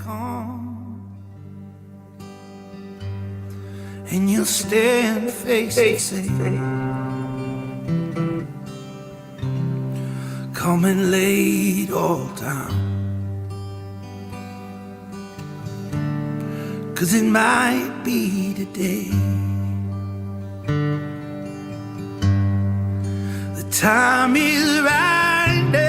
come, and you'll stand face to face. Come and lay it all down, 'cause it might be today. The time is right now.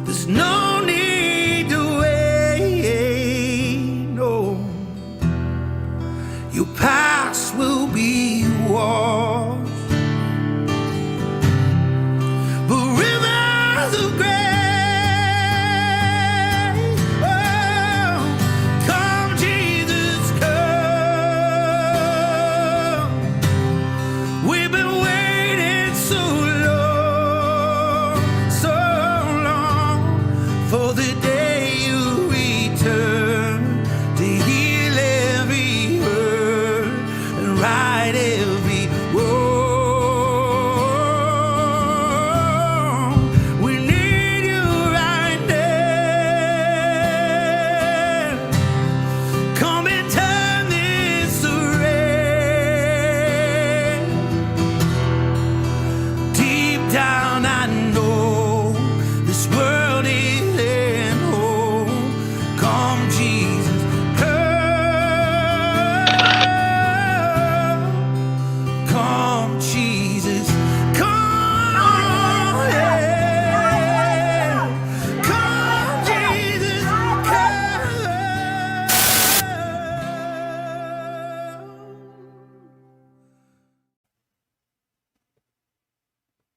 There's no need to wait, no. Your past will be washed, but rivers of grace.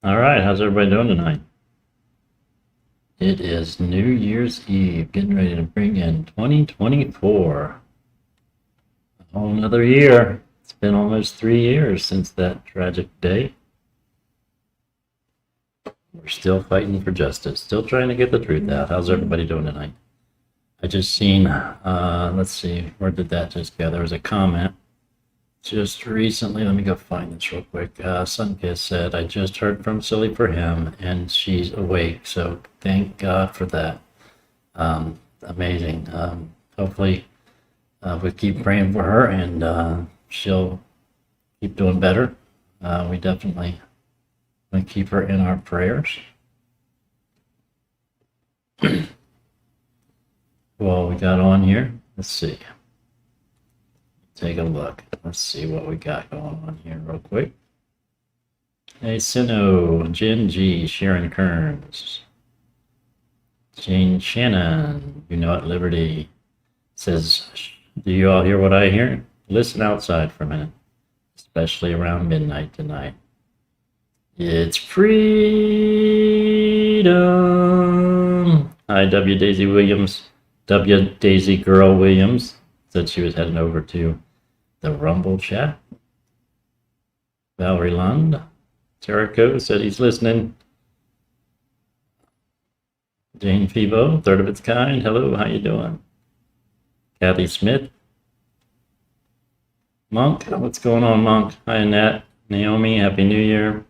All right, how's everybody doing tonight? It is New Year's Eve, getting ready to bring in 2024. A whole another year. It's been almost 3 years since that tragic day. We're still fighting for justice, still trying to get the truth out. How's everybody doing tonight? I just seen, let's see, where did that just go? There was a comment just recently. Let me go find this real quick. Sunkiss said, I just heard from Silly for him and she's awake. So thank God for that. Amazing. Hopefully we keep praying for her and she'll keep doing better. We definitely want to keep her in our prayers. Well, we got on here. Let's see. Take a look. Let's see what we got going on here real quick. Hey, Sino, Jen G, Sharon Kearns, Jane Shannon, you know at Liberty, says, do you all hear what I hear? Listen outside for a minute, especially around midnight tonight. It's freedom. Hi, W. Daisy Williams. W. Daisy Girl Williams said she was heading over to the Rumble chat. Valerie Lund. Jericho said he's listening. Jane Fibo, third of its kind. Hello, how you doing? Kathy Smith. Monk, what's going on, Monk? Hi, Nat. Naomi, Happy New Year.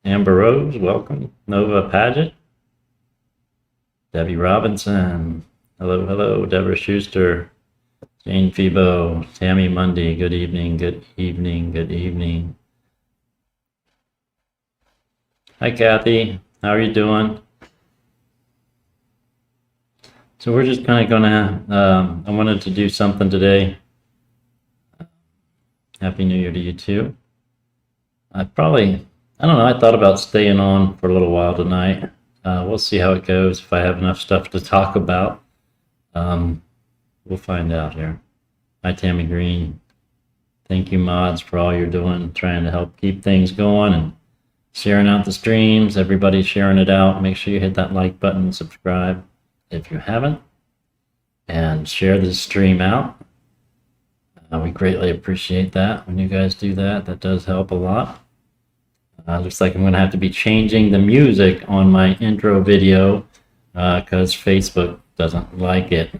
Amber Rose, welcome. Nova Paget. Debbie Robinson. Hello, hello. Deborah Schuster. Jane Fibo. Tammy Mundy. Good evening, good evening, good evening. Hi, Kathy. How are you doing? So we're just kind of gonna, I wanted to do something today. Happy New Year to you too. I don't know, I thought about staying on for a little while tonight. We'll see how it goes, if I have enough stuff to talk about. We'll find out here. Hi, Tammy Green. Thank you, mods, for all you're doing, trying to help keep things going and sharing out the streams. Everybody's sharing it out. Make sure you hit that like button, subscribe if you haven't, and share the stream out. We greatly appreciate that when you guys do that. That does help a lot. Looks like I'm going to have to be changing the music on my intro video because Facebook doesn't like it,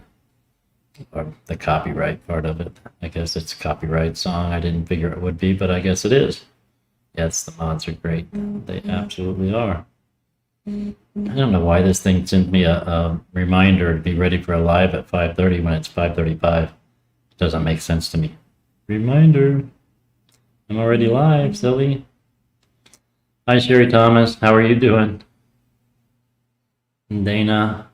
or the copyright part of it. I guess it's a copyright song. I didn't figure it would be, but I guess it is. Yes, the mods are great. They absolutely are. I don't know why this thing sent me a reminder to be ready for a live at 5:30 when it's 5:35. It doesn't make sense to me. Reminder. I'm already live, silly. Hi, Sherry Thomas. How are you doing? Dana.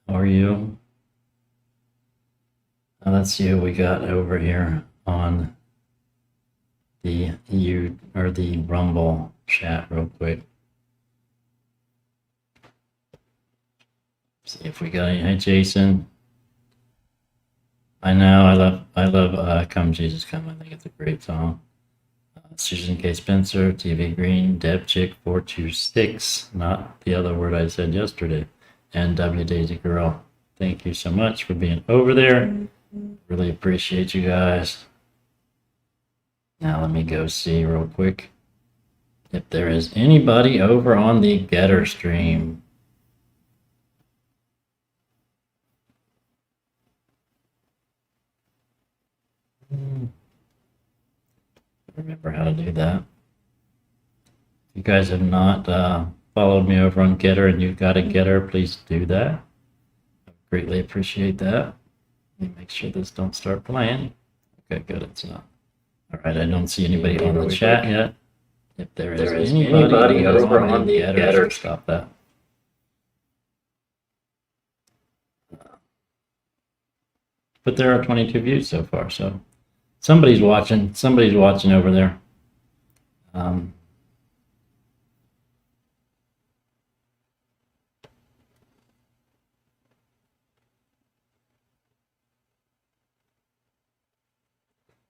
How are you? Let's see who we got over here on the the Rumble chat real quick. See if we got any. Hi, Jason. I know. I love "Come Jesus Come." I think it's a great song. Susan K. Spencer, TV Green, Deb Chick 426, not the other word I said yesterday, and W Daisy Girl. Thank you so much for being over there. Really appreciate you guys. Now let me go see real quick if there is anybody over on the Getter stream. Remember how to do that. If you guys have not followed me over on Getter and you've got a Getter, please do that. I greatly appreciate that. Let me make sure this don't start playing. Okay, good, it's not. All right, I don't see anybody on the chat yet. If there is anybody over on the Getter, stop that. But there are 22 views so far, so somebody's watching. Somebody's watching over there.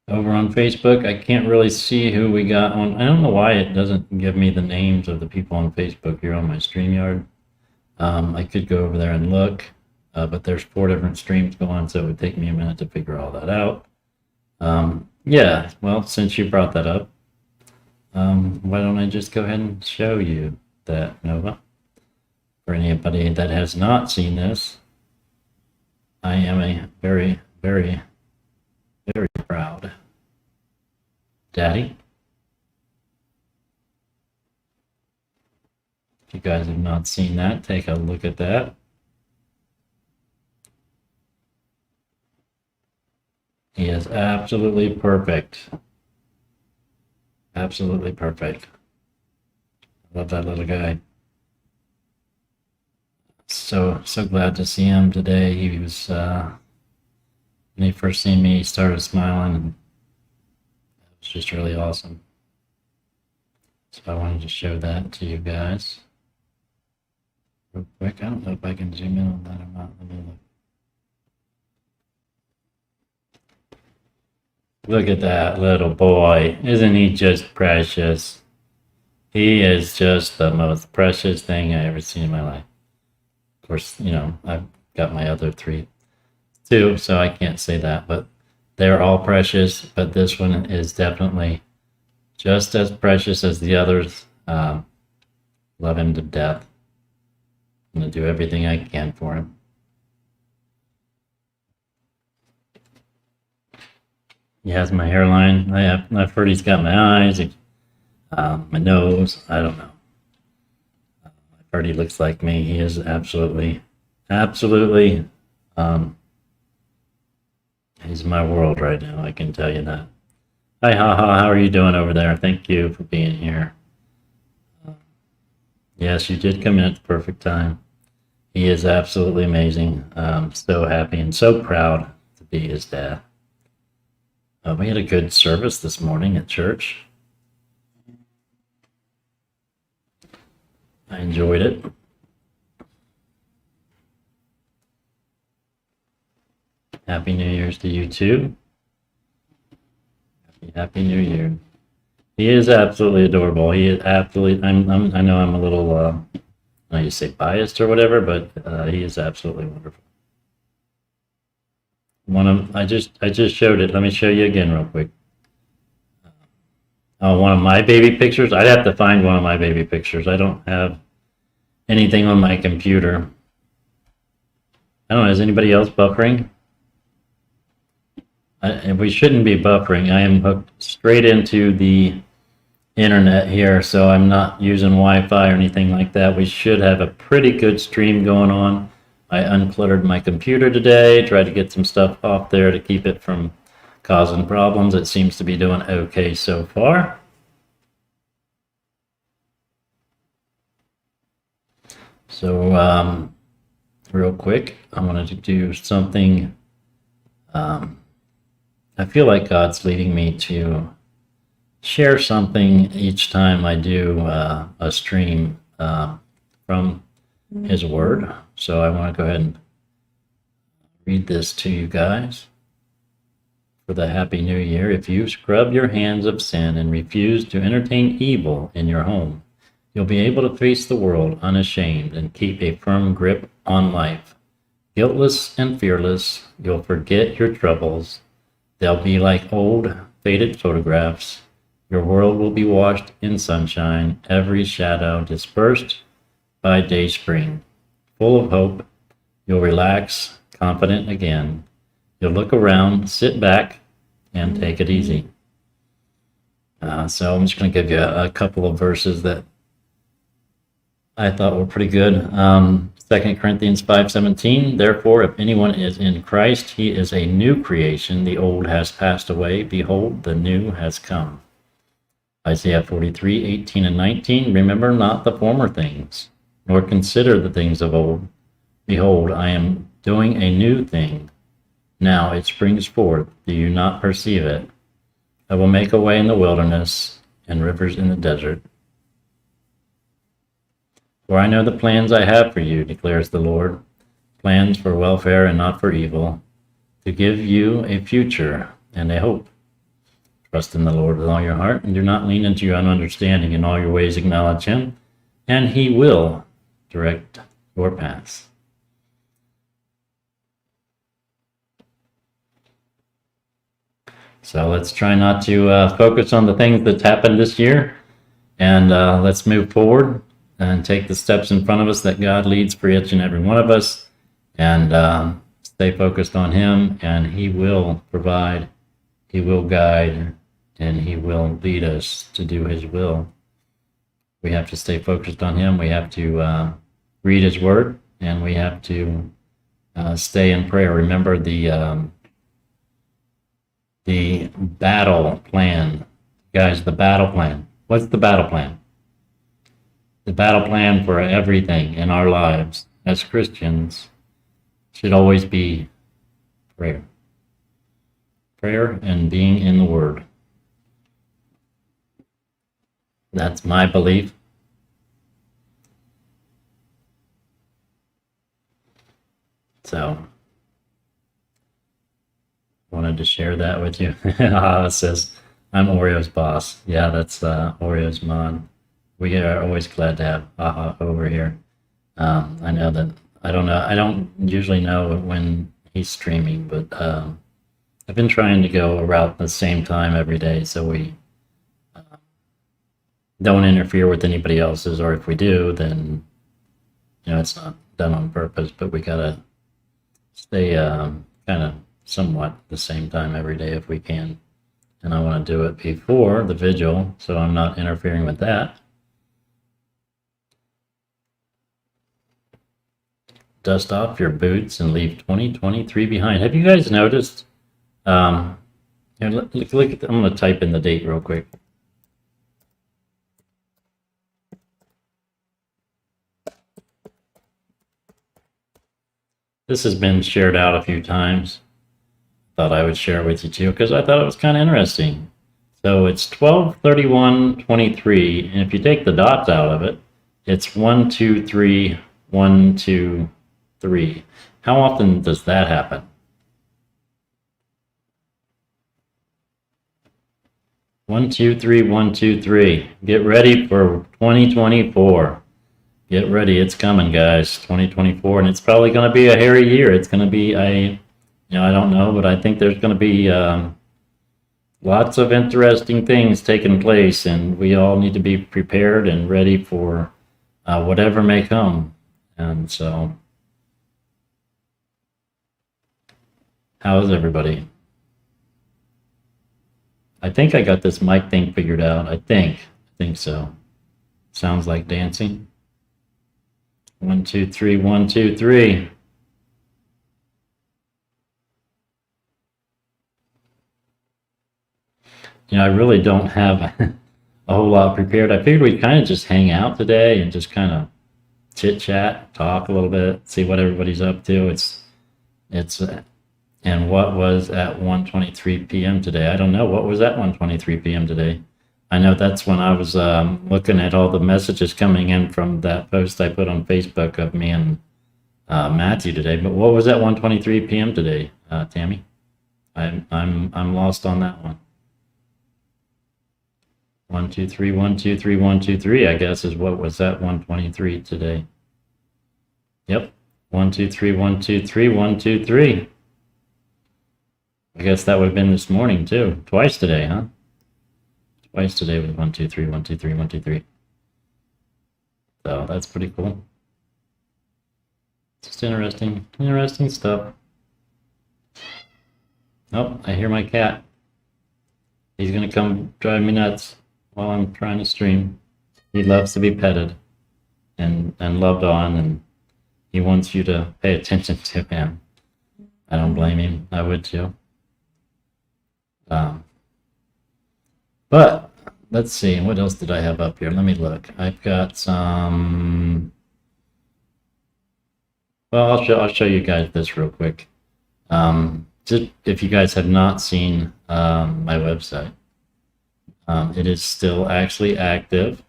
Over on Facebook, I can't really see who we got on. I don't know why it doesn't give me the names of the people on Facebook here on my StreamYard. I could go over there and look, but there's 4 different streams going, so it would take me a minute to figure all that out. Yeah, well, since you brought that up, why don't I just go ahead and show you that, Nova? For anybody that has not seen this, I am a very, very, very proud daddy. If you guys have not seen that, take a look at that. He is absolutely perfect. Absolutely perfect. I love that little guy. So glad to see him today. He was, when he first seen me, he started smiling, and it was just really awesome. So I wanted to show that to you guys real quick. I don't know if I can zoom in on that or not. Let me look. Look at that little boy. Isn't he just precious? He is just the most precious thing I ever seen in my life. Of course, you know, I've got my other 3 too, so I can't say that, but they're all precious, but this one is definitely just as precious as the others. Love him to death. I'm going to do everything I can for him. He has my hairline. I've heard he's got my eyes, my nose. I don't know. I've heard he looks like me. He is absolutely. He's my world right now. I can tell you that. Hi, haha. How are you doing over there? Thank you for being here. Yes, you did come in at the perfect time. He is absolutely amazing. I'm so happy and so proud to be his dad. We had a good service this morning at church. I enjoyed it. Happy New Year's to you too. Happy New Year. He is absolutely adorable. He is absolutely. I know I'm a little. I you say biased or whatever, but he is absolutely wonderful. I just showed it. Let me show you again real quick. Oh, one of my baby pictures. I'd have to find one of my baby pictures. I don't have anything on my computer. I don't know. Is anybody else buffering? We shouldn't be buffering. I am hooked straight into the internet here, so I'm not using Wi-Fi or anything like that. We should have a pretty good stream going on. I uncluttered my computer today, tried to get some stuff off there to keep it from causing problems. It seems to be doing okay so far. So real quick, I wanted to do something. I feel like God's leading me to share something each time I do a stream from His Word. So I want to go ahead and read this to you guys for the Happy New Year. If you scrub your hands of sin and refuse to entertain evil in your home, you'll be able to face the world unashamed and keep a firm grip on life. Guiltless and fearless, you'll forget your troubles. They'll be like old, faded photographs. Your world will be washed in sunshine, every shadow dispersed by day spring. Full of hope, you'll relax, confident again. You'll look around, sit back, and take it easy. So I'm just going to give you a couple of verses that I thought were pretty good. 2 Corinthians 5:17, therefore, if anyone is in Christ, he is a new creation. The old has passed away. Behold, the new has come. Isaiah 43:18 and 19, remember not the former things, nor consider the things of old. Behold, I am doing a new thing. Now it springs forth. Do you not perceive it? I will make a way in the wilderness and rivers in the desert. For I know the plans I have for you, declares the Lord, plans for welfare and not for evil, to give you a future and a hope. Trust in the Lord with all your heart, and do not lean into your own understanding. In all your ways acknowledge Him, and He will direct your paths. So let's try not to focus on the things that's happened this year, and let's move forward and take the steps in front of us that God leads for each and every one of us, and stay focused on Him, and He will provide, He will guide, and He will lead us to do His will. We have to stay focused on Him. We have to read His Word, and we have to stay in prayer. Remember the battle plan. Guys, the battle plan. What's the battle plan? The battle plan for everything in our lives as Christians should always be prayer. Prayer and being in the Word. That's my belief. So, wanted to share that with you. It says, I'm Oreo's boss. Yeah, that's Oreo's mod. We are always glad to have Aha over here. I know that, I don't usually know when he's streaming, but I've been trying to go around the same time every day so we don't interfere with anybody else's, or if we do, then, it's not done on purpose, but we gotta stay kind of somewhat the same time every day if we can. And I want to do it before the vigil, so I'm not interfering with that. Dust off your boots and leave 2023 behind. Have you guys noticed? Here, look at I'm going to type in the date real quick. This has been shared out a few times. Thought I would share it with you too, because I thought it was kind of interesting. So it's 12/31/23, and if you take the dots out of it, it's 1, 2, 3, 1, 2, 3. How often does that happen? One, two, three, 1, 2, 3. Get ready for 2024. Get ready, it's coming, guys. 2024, and it's probably going to be a hairy year. It's going to be I don't know, but I think there's going to be lots of interesting things taking place, and we all need to be prepared and ready for whatever may come. And so, how is everybody? I think I got this mic thing figured out. I think think so. Sounds like dancing. 1, 2, 3, 1, 2, 3. I really don't have a whole lot prepared. I figured we'd kind of just hang out today and just kind of chit chat, talk a little bit, see what everybody's up to. And what was at 1:23 p.m. today? I don't know. What was at 1:23 p.m. today? I know that's when I was looking at all the messages coming in from that post I put on Facebook of me and Matthew today. But what was at 1:23 p.m. today, Tammy? I'm lost on that one. 1, 2, 3, 1, 2, 3, 1, 2, 3, I guess is what was at 1:23 today. Yep. 1, 2, 3, 1, 2, 3, 1, 2, 3. I guess that would have been this morning too. Twice today, huh? Twice today with 1, 2, 3, 1, 2, 3, 1, 2, 3. So that's pretty cool. Just interesting stuff. Oh, I hear my cat. He's gonna come drive me nuts while I'm trying to stream. He loves to be petted and loved on, and he wants you to pay attention to him. I don't blame him. I would too. But let's see, what else did I have up here? Let me look. I've got some. Well, I'll show you guys this real quick. Just if you guys have not seen my website, it is still actually active.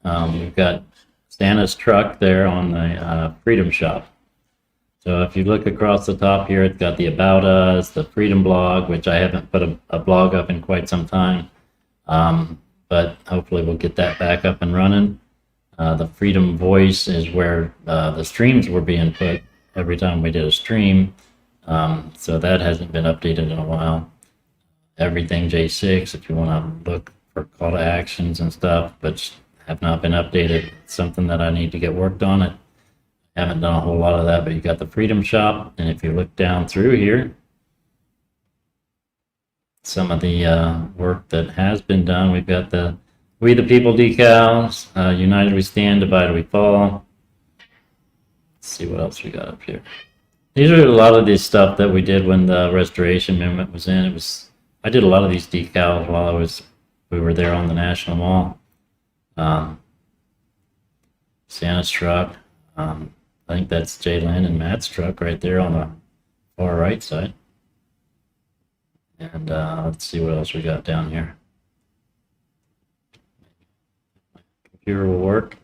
We've got Santa's truck there on the Freedom Shop. So if you look across the top here, it's got the About Us, the Freedom blog, which I haven't put a blog up in quite some time, but hopefully we'll get that back up and running. The Freedom Voice is where the streams were being put every time we did a stream. So that hasn't been updated in a while. Everything J6, if you want to look for call to actions and stuff, but have not been updated. It's something that I need to get worked on. I haven't done a whole lot of that, but you got the Freedom Shop, and if you look down through here, some of the work that has been done, we've got the We the People decals, United We Stand, Divided We Fall. Let's see what else we got up here. These are a lot of this stuff that we did when the restoration movement was in. I did a lot of these decals while we were there on the National Mall. Santa's truck. I think that's Jalen and Matt's truck right there on the far right side. And let's see what else we got down here. My computer will work.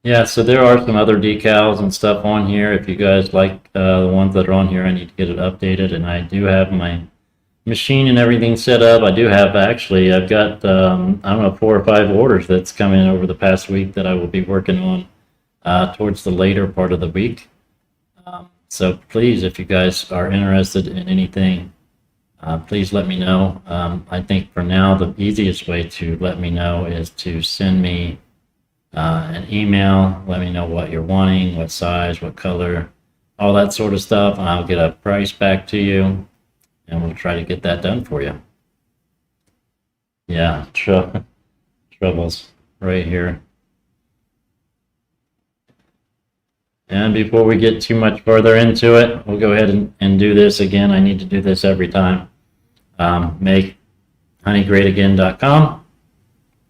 Yeah, so there are some other decals and stuff on here. If you guys like the ones that are on here, I need to get it updated. And I do have my machine and everything set up. I do have, actually, I've got, I don't know, 4 or 5 orders that's come in over the past week that I will be working on towards the later part of the week. So please, if you guys are interested in anything, please let me know. I think for now, the easiest way to let me know is to send me an email. Let me know what you're wanting, what size, what color, all that sort of stuff, and I'll get a price back to you, and we'll try to get that done for you. Yeah, troubles right here. And before we get too much further into it, we'll go ahead and do this again. I need to do this every time. Make honeygreatagain.com,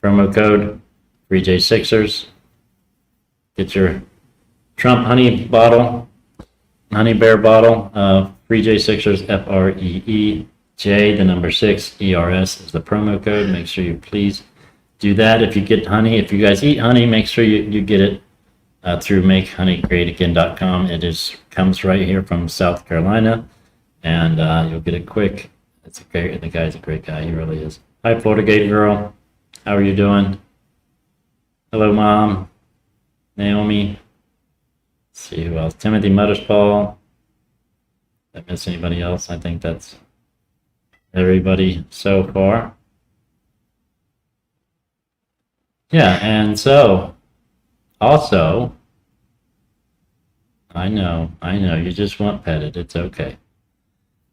promo code free J6ers. Get your Trump honey bottle, honey bear bottle, free J6ers, FREEJ, the number 6, ERS is the promo code. Make sure you please do that. If you get honey, if you guys eat honey, make sure you get it through makehoneygreatagain.com. It comes right here from South Carolina, and you'll get it quick. The guy's a great guy. He really is. Hi, Florida Gate girl. How are you doing? Hello, Mom. Naomi. Let's see who else. Timothy Mutterspaul. Did I miss anybody else? I think that's everybody so far. Yeah, and so also, I know, you just want petted. It's okay.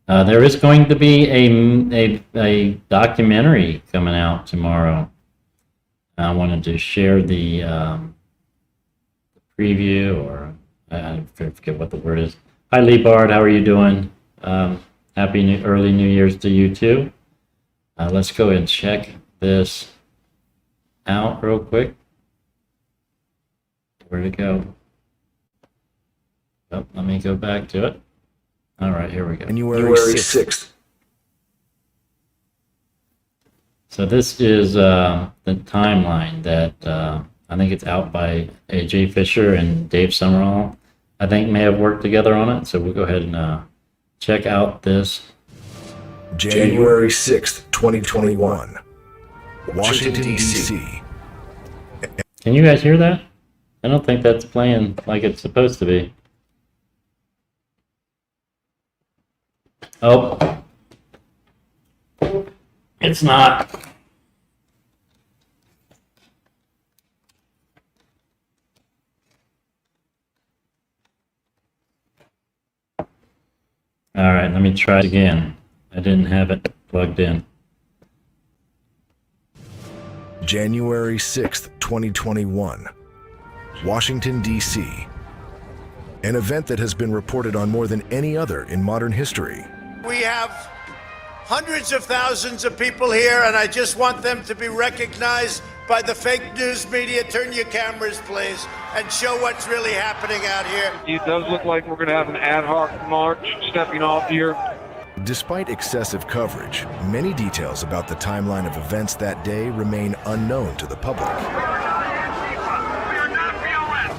There is going to be a documentary coming out tomorrow. I wanted to share the preview, or I forget what the word is. Hi, Lee Bard, how are you doing? Happy early New Year's to you too. Let's go and check this out real quick. Where'd it go? Oh, let me go back to it. All right, here we go. January 6th. So this is the timeline that I think it's out by AJ Fisher and Dave Summerall. I think may have worked together on it. So we'll go ahead and check out this. January 6th, 2021. Washington, D.C. Can you guys hear that? I don't think that's playing like it's supposed to be. Oh, it's not. All right, let me try it again. I didn't have it plugged in. January 6th, 2021. Washington, D.C. An event that has been reported on more than any other in modern history. We have hundreds of thousands of people here, and I just want them to be recognized by the fake news media. Turn your cameras, please, and show what's really happening out here. It does look like we're going to have an ad hoc march stepping off here. Despite excessive coverage, many details about the timeline of events that day remain unknown to the public.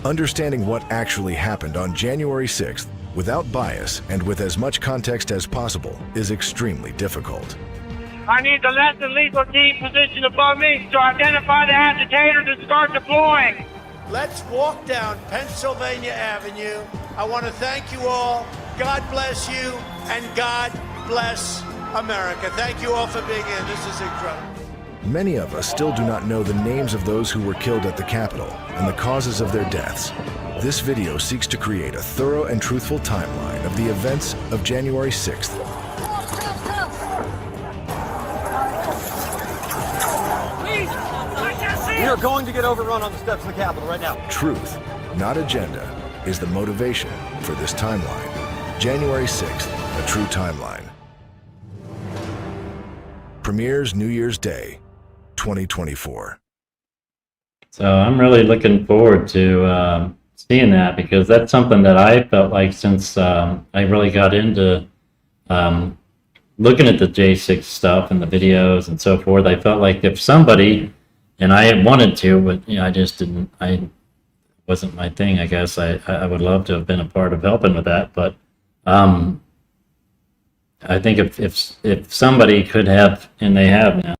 Understanding what actually happened on January 6th without bias and with as much context as possible is extremely difficult. I need the less than lethal team positioned above me to identify the agitators and start deploying. Let's walk down Pennsylvania Avenue. I want to thank you all. God bless you, and God bless America. Thank you all for being here. This is incredible. Many of us still do not know the names of those who were killed at the Capitol and the causes of their deaths. This video seeks to create a thorough and truthful timeline of the events of January 6th. We are going to get overrun on the steps of the Capitol right now. Truth, not agenda, is the motivation for this timeline. January 6th, a true timeline. Premieres New Year's Day, 2024. So I'm really looking forward to seeing that, because that's something that I felt like since I really got into looking at the J6 stuff and the videos and so forth. I felt like if somebody, and I had wanted to, but I just didn't. Wasn't my thing. I guess I would love to have been a part of helping with that, but I think if somebody could have, and they have now,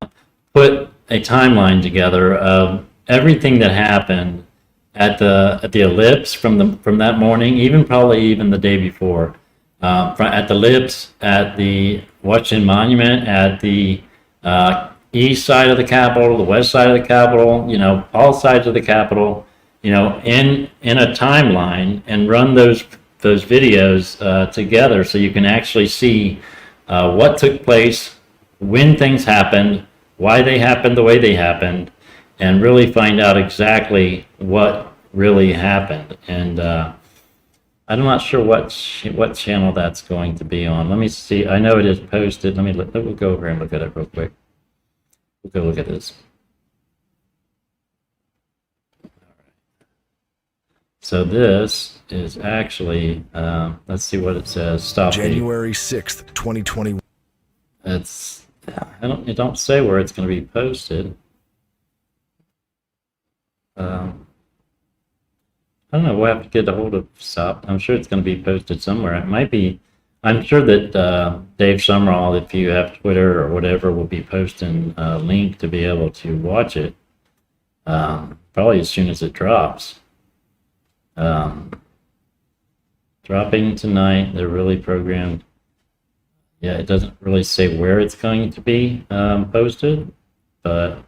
put a timeline together of everything that happened at the ellipse from that morning, probably even the day before, at the ellipse, at the Washington Monument, at the east side of the Capitol, the west side of the Capitol, all sides of the Capitol, in a timeline, and run those videos together so you can actually see what took place, when things happened, why they happened the way they happened, and really find out exactly what really happened. And I'm not sure what channel that's going to be on. Let me see. I know it is posted. We'll go over and look at it real quick. We'll go look at this. So this is actually, let's see what it says. Stop. January 6th, 2020. It don't say where it's going to be posted. I don't know. We'll have to get a hold of Stop. I'm sure it's going to be posted somewhere. It might be. I'm sure that Dave Summerall, if you have Twitter or whatever, will be posting a link to be able to watch it. Probably as soon as it drops. Dropping tonight. They're really programmed. Yeah, it doesn't really say where it's going to be posted, but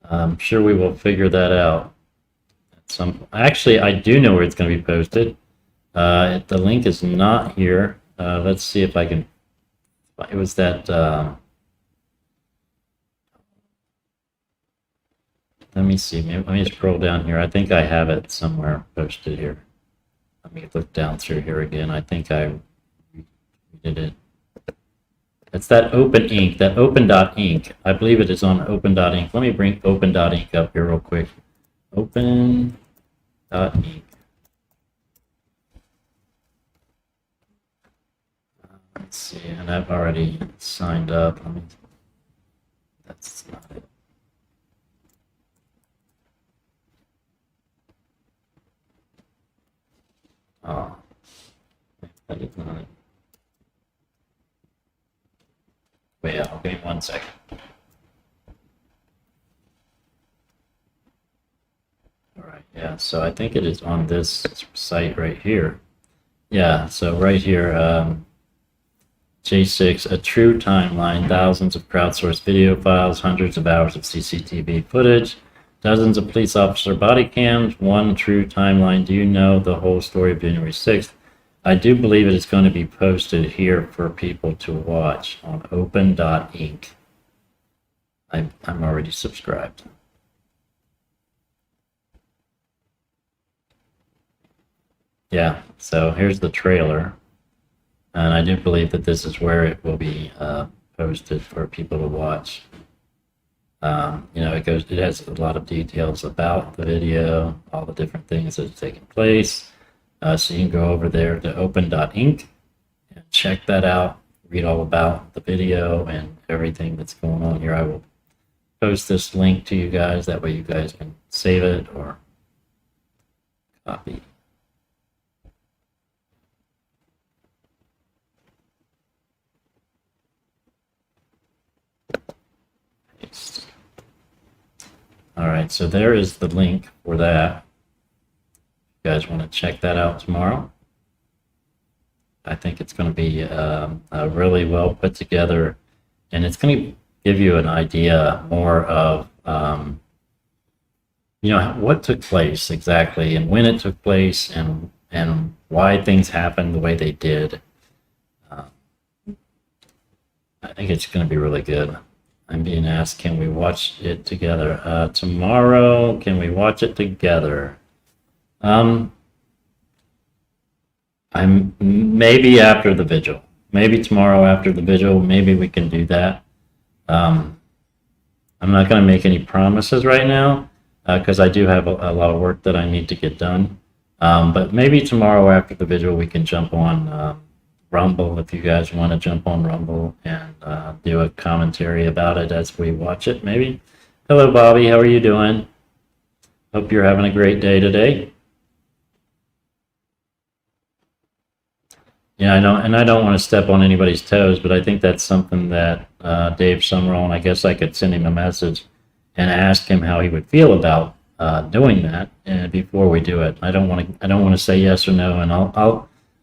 I'm sure we will figure that out. Actually, I do know where it's going to be posted. The link is not here. Let's see if I can. It was that. Let me see. Let me scroll down here. I think I have it somewhere posted here. Let me look down through here again. I think I did it. It's that Open Ink, that Open.ink. I believe it is on Open.ink. Let me bring Open.ink up here real quick. Open.ink. Let's see, and I've already signed up. That's not it. Oh, that is not it. Wait, give me 1 second. All right, yeah, so I think it is on this site right here. Yeah, so right here, J6, a true timeline, thousands of crowdsourced video files, hundreds of hours of CCTV footage, dozens of police officer body cams, one true timeline. Do you know the whole story of January 6th? I do believe it is going to be posted here for people to watch on open.ink. I'm already subscribed. Yeah, so here's the trailer. And I do believe that this is where it will be posted for people to watch. You know, it has a lot of details about the video, all the different things that have taken place. So you can go over there to open.ink and check that out, read all about the video and everything that's going on here. I will post this link to you guys. That way you guys can save it or copy. All right, so there is the link for that. You guys want to check that out tomorrow? I think it's going to be really well put together, and it's going to give you an idea more of you know, what took place exactly, and when it took place, and why things happened the way they did. I think it's going to be really good. I'm being asked, can we watch it together? Tomorrow, can we watch it together? I'm maybe after the vigil. Maybe tomorrow after the vigil, maybe we can do that. I'm not going to make any promises right now because I do have a lot of work that I need to get done. But maybe tomorrow after the vigil, we can jump on Rumble, if you guys want to jump on Rumble and do a commentary about it as we watch it, maybe. Hello, Bobby. How are you doing? Hope you're having a great day today. Yeah, I know, and I don't want to step on anybody's toes, but I think that's something that Dave Summerall, and I guess I could send him a message and ask him how he would feel about doing that before we do it. I don't want to say yes or no, and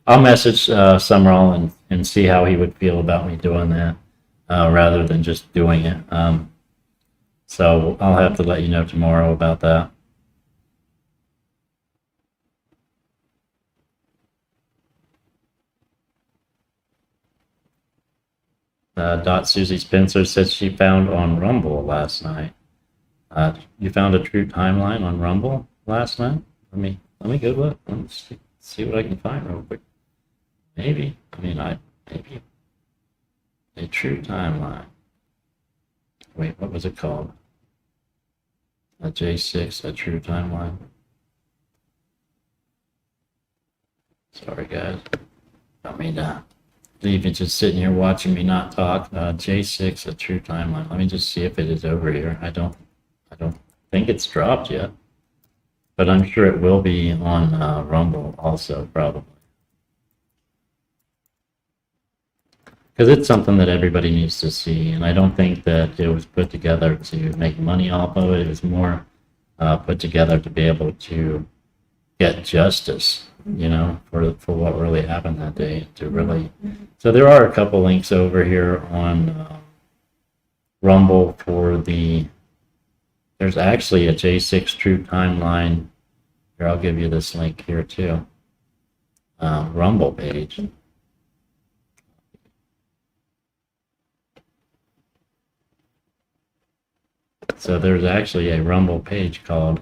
I'll message Summerall and see how he would feel about me doing that rather than just doing it. So I'll have to let you know tomorrow about that. Susie Spencer says she found on Rumble last night. You found a true timeline on Rumble last night? Let me go look. Let me see what I can find real quick. Maybe. Maybe. A true timeline. Wait, what was it called? A J6, a true timeline. Sorry, guys. I mean, leave you just sitting here watching me not talk. J6, a true timeline. Let me just see if it is over here. I don't think it's dropped yet, but I'm sure it will be on Rumble also, probably. Because it's something that everybody needs to see, and I don't think that it was put together to make money off of it. It was more put together to be able to get justice, you know, for what really happened that day. To really, so there are a couple links over here on Rumble for the. There's actually a J6 True Timeline. Here, I'll give you this link here too. Rumble page. So there's actually a Rumble page called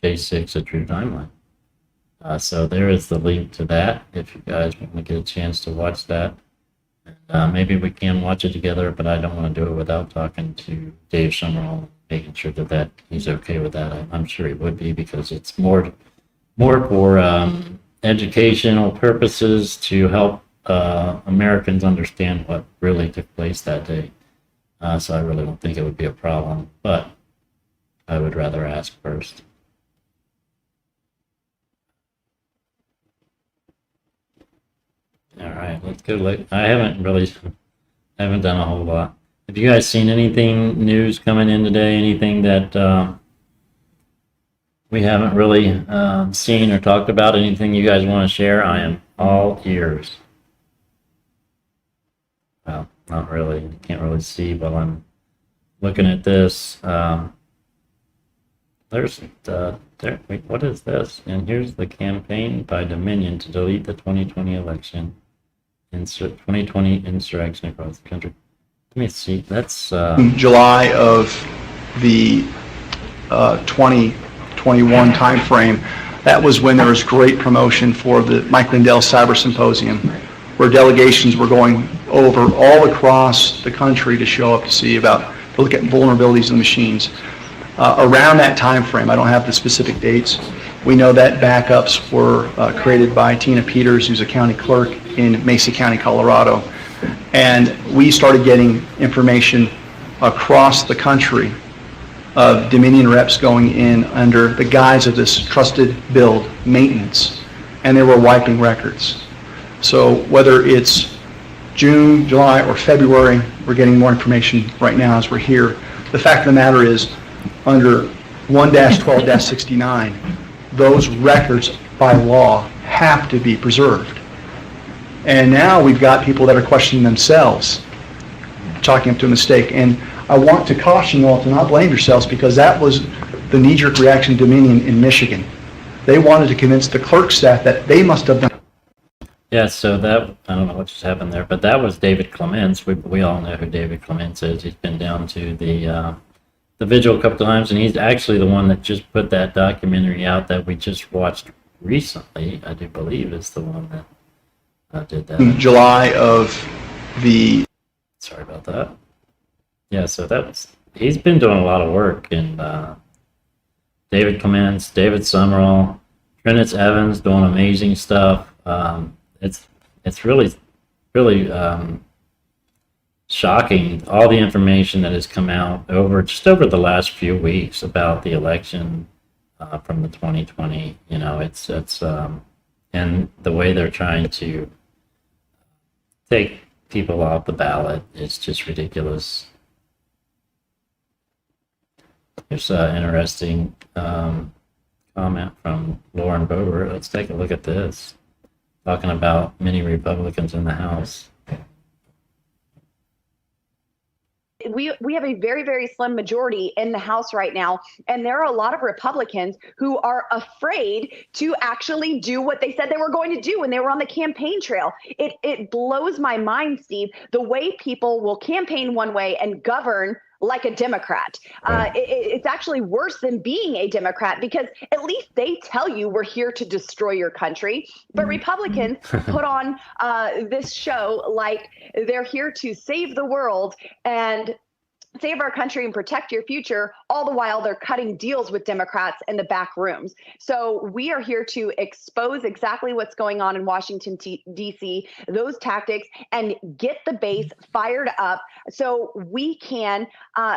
J6 A True Timeline. So there is the link to that if you guys want to get a chance to watch that. And, maybe we can watch it together, but I don't want to do it without talking to Dave Summerall, making sure that he's okay with that. I'm sure he would be, because it's more for educational purposes to help Americans understand what really took place that day. So I really don't think it would be a problem, but I would rather ask first. All right, let's go. I haven't done a whole lot. Have you guys seen anything news coming in today? Anything that we haven't really seen or talked about? Anything you guys want to share? I am all ears. Well, not really. I can't really see while I'm looking at this. Wait, what is this? And here's the campaign by Dominion to delete the 2020 election. 2020 insurrection across the country. Let me see. That's July of the 2021 timeframe. That was when there was great promotion for the Mike Lindell Cyber Symposium, where delegations were going over all across the country to show up to look at vulnerabilities in the machines. Around that time frame, I don't have the specific dates, we know that backups were created by Tina Peters, who's a county clerk in Mesa County, Colorado. And we started getting information across the country of Dominion reps going in under the guise of this trusted build maintenance, and they were wiping records. So whether it's June, July, or February, we're getting more information right now as we're here. The fact of the matter is, under 1-12-69, those records by law have to be preserved. And now we've got people that are questioning themselves, chalking up to a mistake. And I want to caution you all to not blame yourselves, because that was the knee-jerk reaction to Dominion in Michigan. They wanted to convince the clerk staff that they must have done. Yeah, so that, I don't know what just happened there, but that was David Clements. We all know who David Clements is. He's been down to the vigil a couple times, and he's actually the one that just put that documentary out that we just watched recently. I do believe is the one that did that. July of the... Sorry about that. Yeah, so he's been doing a lot of work, and David Clements, David Summerall, Trennis Evans doing amazing stuff. It's really shocking, all the information that has come out over the last few weeks about the election from the 2020. You know, it's and the way they're trying to take people off the ballot is just ridiculous. Here's an interesting comment from Lauren Boebert. Let's take a look at this, talking about many Republicans in the House. We have a very, very slim majority in the House right now, and there are a lot of Republicans who are afraid to actually do what they said they were going to do when they were on the campaign trail. It blows my mind, Steve, the way people will campaign one way and govern like a Democrat. It's actually worse than being a Democrat, because at least they tell you we're here to destroy your country. But Republicans put on this show like they're here to save the world and save our country and protect your future, all the while they're cutting deals with Democrats in the back rooms. So we are here to expose exactly what's going on in Washington, D.C., those tactics, and get the base fired up so we can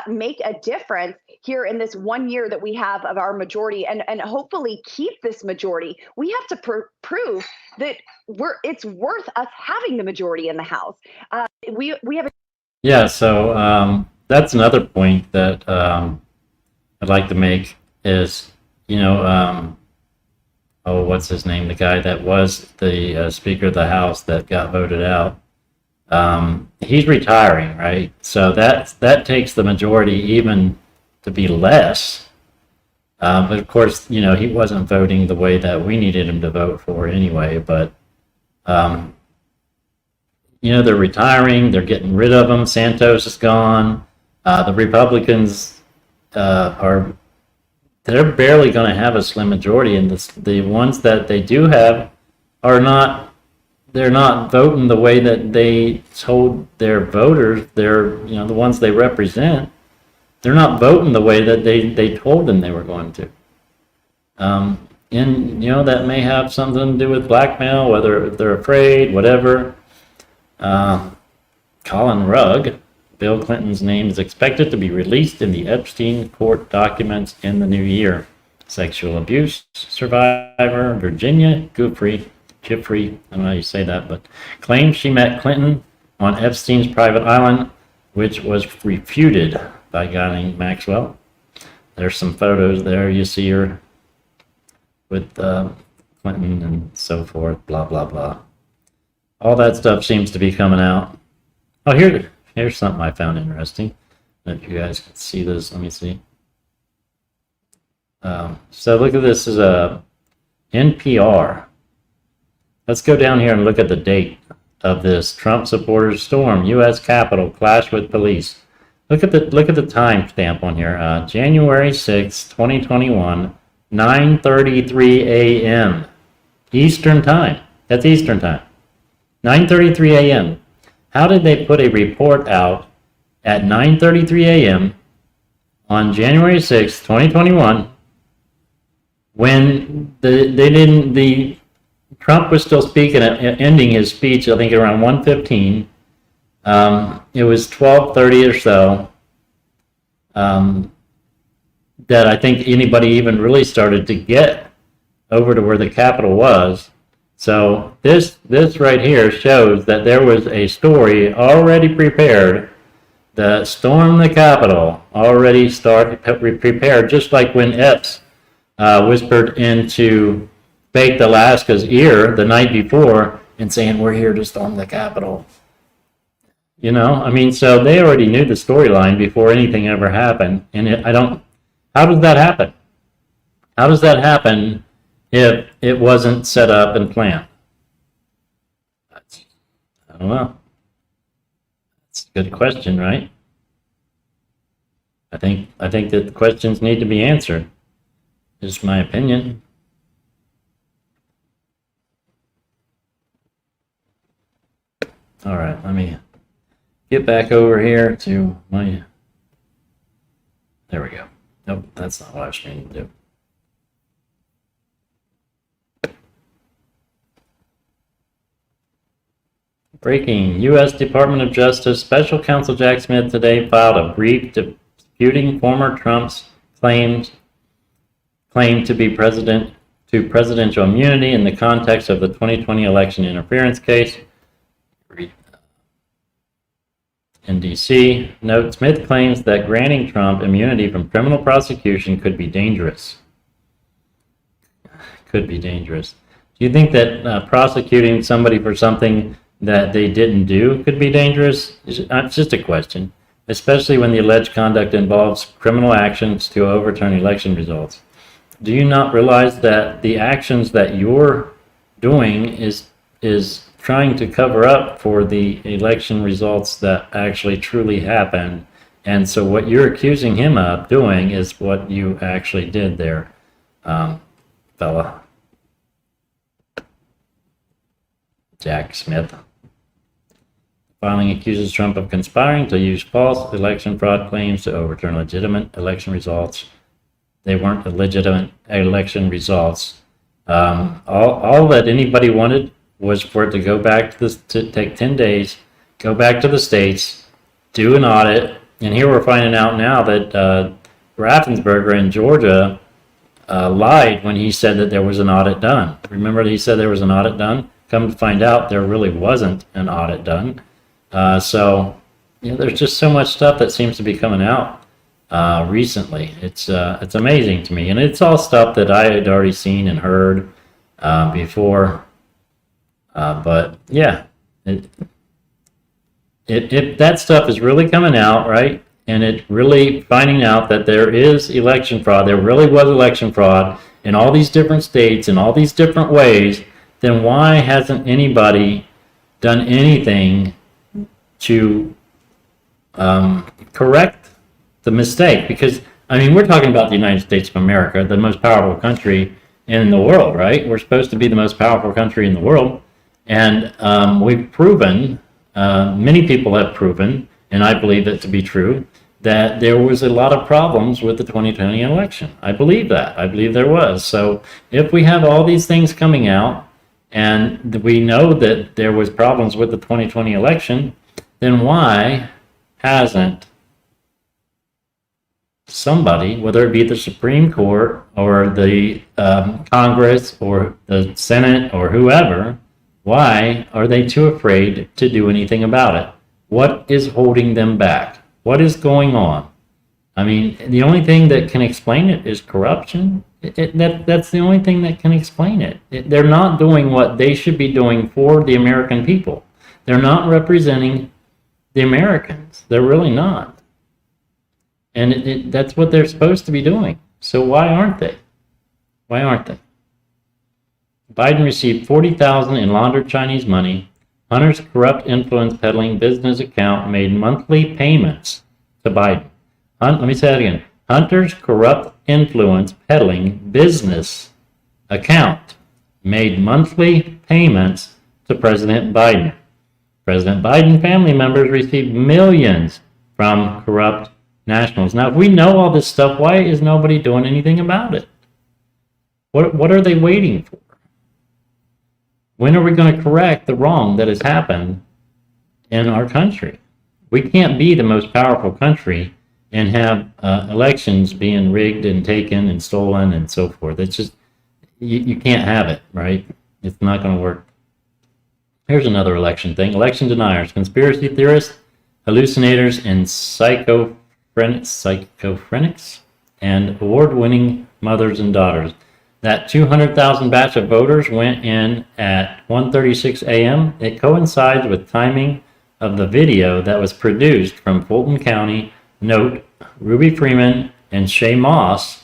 make a difference here in this 1 year that we have of our majority, and hopefully keep this majority. We have to prove that it's worth us having the majority in the House. We have So that's another point that I'd like to make is, what's his name? The guy that was the Speaker of the House that got voted out. He's retiring, right? So that takes the majority even to be less. But of course, he wasn't voting the way that we needed him to vote for anyway. But they're retiring. They're getting rid of him. Santos is gone. The Republicans are, they're barely going to have a slim majority, and the ones that they do have are not, they're not voting the way that they told their voters, they're, you know, the ones they represent, they're not voting the way that they told them they were going to. And, you know, that may have something to do with blackmail, whether they're afraid, whatever. Colin Rugg, Bill Clinton's name, is expected to be released in the Epstein court documents in the new year. Sexual abuse survivor Virginia Giuffre, I don't know how you say that, but claims she met Clinton on Epstein's private island, which was refuted by a guy named Maxwell. There's some photos there. You see her with Clinton and so forth, blah, blah, blah. All that stuff seems to be coming out. Oh, here's something I found interesting. If you guys can see this, let me see. So look at this. This is a NPR. Let's go down here and look at the date of this. Trump supporters storm U.S. Capitol, clash with police. Look at the time stamp on here. January 6, 2021, 9:33 a.m. Eastern time. That's Eastern time. 9:33 a.m. How did they put a report out at 9:33 a.m. on January 6, 2021, when Trump was still speaking, ending his speech, I think around 1:15. It was 12:30 or so that I think anybody even really started to get over to where the Capitol was. So this right here shows that there was a story already prepared. The storm the Capitol already prepared, just like when Epps whispered into Baked Alaska's ear the night before and saying, "We're here to storm the Capitol." You know, I mean, so they already knew the storyline before anything ever happened. And how does that happen? How does that happen if it wasn't set up and planned? I don't know. It's a good question, right? I think that the questions need to be answered. Just my opinion. All right, let me get back over here to my, there we go. Nope, that's not what I was trying to do. Breaking, U.S. Department of Justice Special Counsel Jack Smith today filed a brief disputing former Trump's claim to be presidential immunity in the context of the 2020 election interference case. In D.C., note Smith claims that granting Trump immunity from criminal prosecution could be dangerous. Could be dangerous. Do you think that prosecuting somebody for something that they didn't do could be dangerous? It's just a question, especially when the alleged conduct involves criminal actions to overturn election results. Do you not realize that the actions that you're doing is trying to cover up for the election results that actually truly happened? And so what you're accusing him of doing is what you actually did there, fella. Jack Smith. Filing accuses Trump of conspiring to use false election fraud claims to overturn legitimate election results. They weren't legitimate election results. All that anybody wanted was for it to go back to take 10 days, go back to the states, do an audit, and here we're finding out now that Raffensperger in Georgia lied when he said that there was an audit done. Remember that he said there was an audit done? Come to find out, there really wasn't an audit done. So, you know, there's just so much stuff that seems to be coming out recently. It's amazing to me, and it's all stuff that I had already seen and heard before. But yeah, if that stuff is really coming out, right, and it really finding out that there is election fraud, there really was election fraud in all these different states in all these different ways, then why hasn't anybody done anything to correct the mistake? Because I mean, we're talking about the United States of America, the most powerful country in the world, right? We're supposed to be the most powerful country in the world. And we've proven, many people have proven, and I believe it to be true, that there was a lot of problems with the 2020 election. I believe that. I believe there was. So if we have all these things coming out and we know that there was problems with the 2020 election, then why hasn't somebody, whether it be the Supreme Court or the Congress or the Senate or whoever, why are they too afraid to do anything about it? What is holding them back? What is going on? I mean, the only thing that can explain it is corruption. That's the only thing that can explain it. They're not doing what they should be doing for the American people. They're not representing the Americans. They're really not. And that's what they're supposed to be doing. So why aren't they? Why aren't they? Biden received $40,000 in laundered Chinese money. Hunter's corrupt influence peddling business account made monthly payments to Biden. Let me say that again. Hunter's corrupt influence peddling business account made monthly payments to President Biden. President Biden family members received millions from corrupt nationals. Now, if we know all this stuff, why is nobody doing anything about it? What are they waiting for? When are we going to correct the wrong that has happened in our country? We can't be the most powerful country and have elections being rigged and taken and stolen and so forth. It's just, you can't have it, right? It's not going to work. Here's another election thing. Election deniers, conspiracy theorists, hallucinators, and schizophrenics, and award-winning mothers and daughters. That 200,000 batch of voters went in at 1:36 a.m. It coincides with timing of the video that was produced from Fulton County. Note, Ruby Freeman and Shay Moss,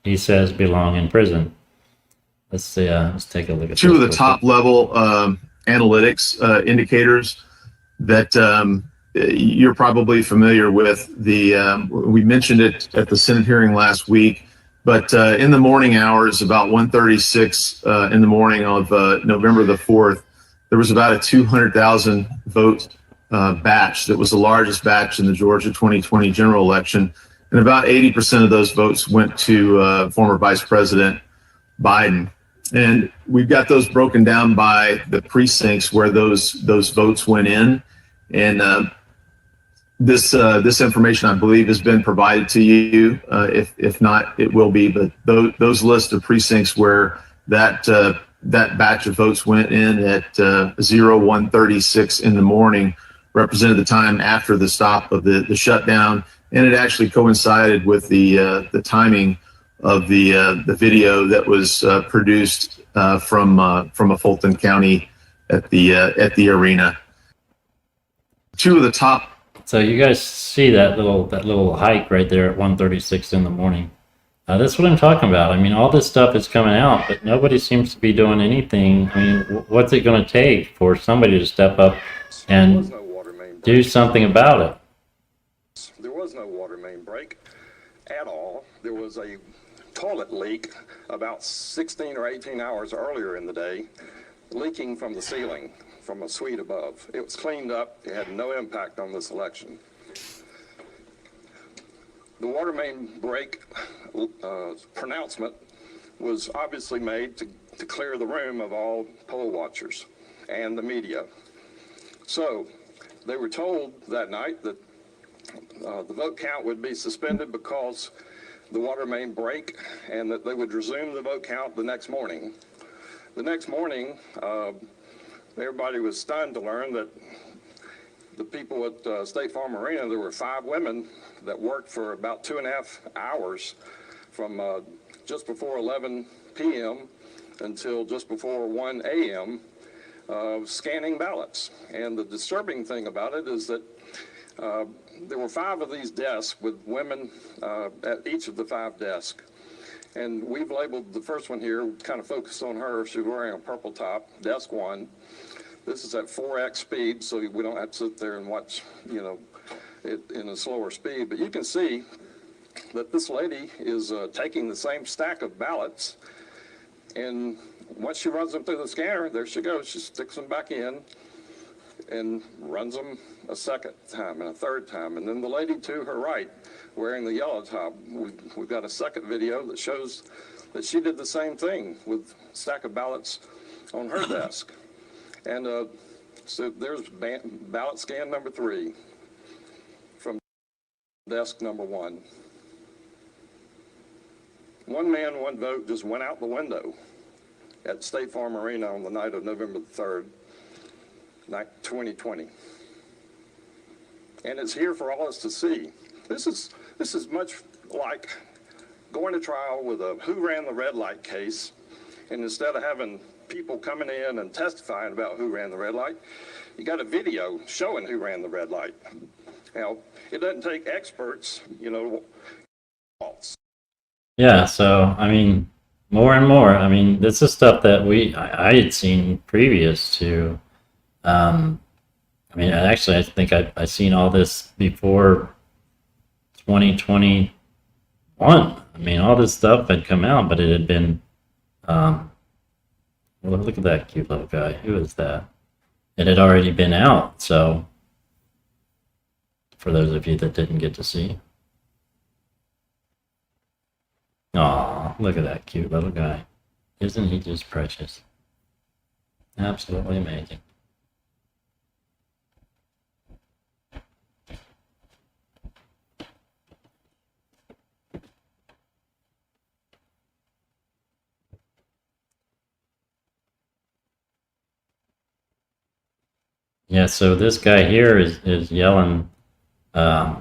he says, belong in prison. Let's see. Let's take a look at two of the top level analytics indicators that you're probably familiar with. We mentioned it at the Senate hearing last week. But in the morning hours, about 1:36 in the morning of November the 4th, there was about a 200,000 vote batch that was the largest batch in the Georgia 2020 general election. And about 80% of those votes went to former Vice President Biden. And we've got those broken down by the precincts where those votes went in. And this information, I believe, has been provided to you. If not, it will be. But those lists of precincts where that batch of votes went in at 1:36 in the morning represented the time after the stop of the shutdown, and it actually coincided with the timing of the video that was produced from a Fulton County at the arena. Two of the top. So you guys see that little hike right there at 1:36 in the morning. That's what I'm talking about. I mean, all this stuff is coming out, but nobody seems to be doing anything. I mean, what's it going to take for somebody to step up and do something about it? There was no water main break at all. There was a toilet leak about 16 or 18 hours earlier in the day, leaking from the ceiling from a suite above. It was cleaned up. It had no impact on this election. The water main break pronouncement was obviously made to clear the room of all poll watchers and the media. So they were told that night that the vote count would be suspended because the water main break, and that they would resume the vote count the next morning. The next morning, everybody was stunned to learn that the people at State Farm Arena, there were 5 women that worked for about 2.5 hours from just before 11 p.m. until just before 1 a.m. Scanning ballots. And the disturbing thing about it is that there were 5 of these desks with women at each of the 5 desks. And we've labeled the first one here, kind of focused on her. She's wearing a purple top, desk 1. This is at 4x speed, so we don't have to sit there and watch, it in a slower speed. But you can see that this lady is taking the same stack of ballots, and once she runs them through the scanner, there she goes. She sticks them back in and runs them a second time and a third time. And then the lady to her right, wearing the yellow top, we've got a second video that shows that she did the same thing with a stack of ballots on her desk. And so there's ballot scan number 3 from desk number 1. One man, one vote just went out the window at State Farm Arena on the night of November the 3rd, 2020. And it's here for all us to see. This is much like going to trial with a who ran the red light case, and instead of having people coming in and testifying about who ran the red light, you got a video showing who ran the red light. Now, it doesn't take experts, you know. Yeah, so, I mean, more and more, I mean, this is stuff that I had seen previous to, I mean, actually, I think I seen all this before 2021. I mean, all this stuff had come out, but it had been, well, look at that cute little guy. Who is that? It had already been out, so, for those of you that didn't get to see. Aw, look at that cute little guy. Isn't he just precious? Absolutely amazing. Yeah, so this guy here is yelling, it's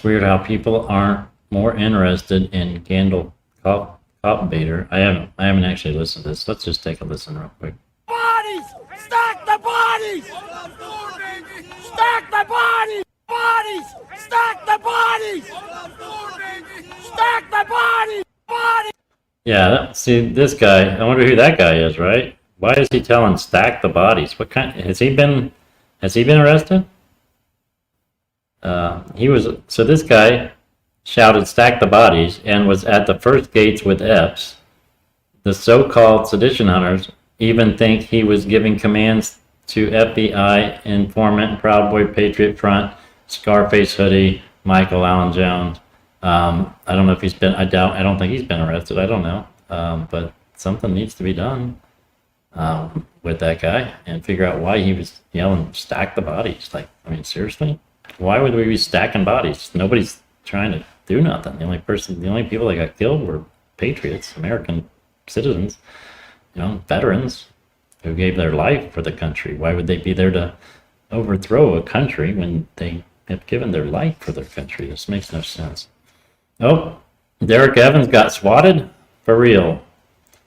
weird how people aren't more interested in Gandalf cop baiter. I haven't actually listened to this. Let's just take a listen real quick. Bodies! Stack the bodies! Stack the bodies! Bodies! Stack the bodies! Stack the bodies! Bodies! Yeah, see this guy, I wonder who that guy is, right? Why is he telling stack the bodies? What kind, has he been arrested? So this guy shouted stack the bodies and was at the first gates with Epps. The so-called sedition hunters even think he was giving commands to FBI informant, Proud Boy Patriot Front, Scarface Hoodie, Michael Allen Jones. I don't know if he's been, I don't think he's been arrested. I don't know. But something needs to be done with that guy and figure out why he was yelling stack the bodies. Like, I mean, seriously? Why would we be stacking bodies? Nobody's trying to do nothing. The only people that got killed were patriots, American citizens, you know, veterans who gave their life for the country. Why would they be there to overthrow a country when they have given their life for their country? This makes no sense. Oh, Derek Evans got swatted? For real.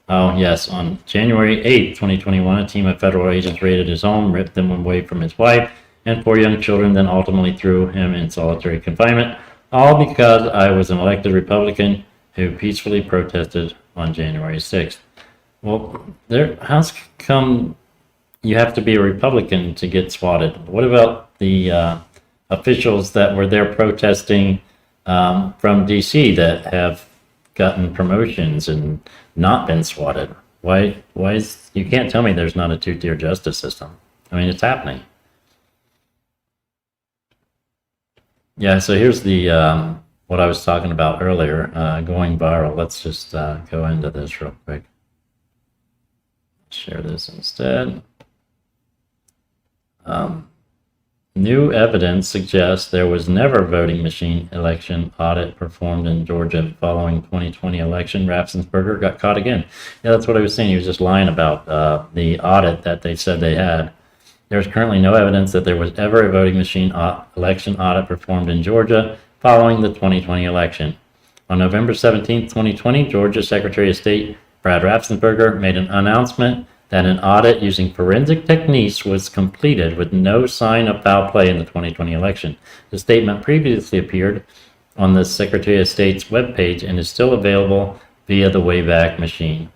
Oh, yes. On January 8th, 2021, a team of federal agents raided his home, ripped him away from his wife and 4 young children, then ultimately threw him in solitary confinement, all because I was an elected Republican who peacefully protested on January 6th. Well, how's come you have to be a Republican to get swatted? What about the officials that were there protesting from D.C. that have gotten promotions and not been swatted? Why is, you can't tell me there's not a two-tier justice system. I mean, it's happening. Yeah, so here's the what I was talking about earlier, going viral. Let's just go into this real quick. Share this instead. New evidence suggests there was never voting machine election audit performed in Georgia following 2020 election. Raffensperger got caught again. Yeah, that's what I was saying. He was just lying about the audit that they said they had. There is currently no evidence that there was ever a voting machine election audit performed in Georgia following the 2020 election. On November 17, 2020, Georgia Secretary of State Brad Raffensperger made an announcement that an audit using forensic techniques was completed with no sign of foul play in the 2020 election. The statement previously appeared on the Secretary of State's webpage and is still available via the Wayback Machine.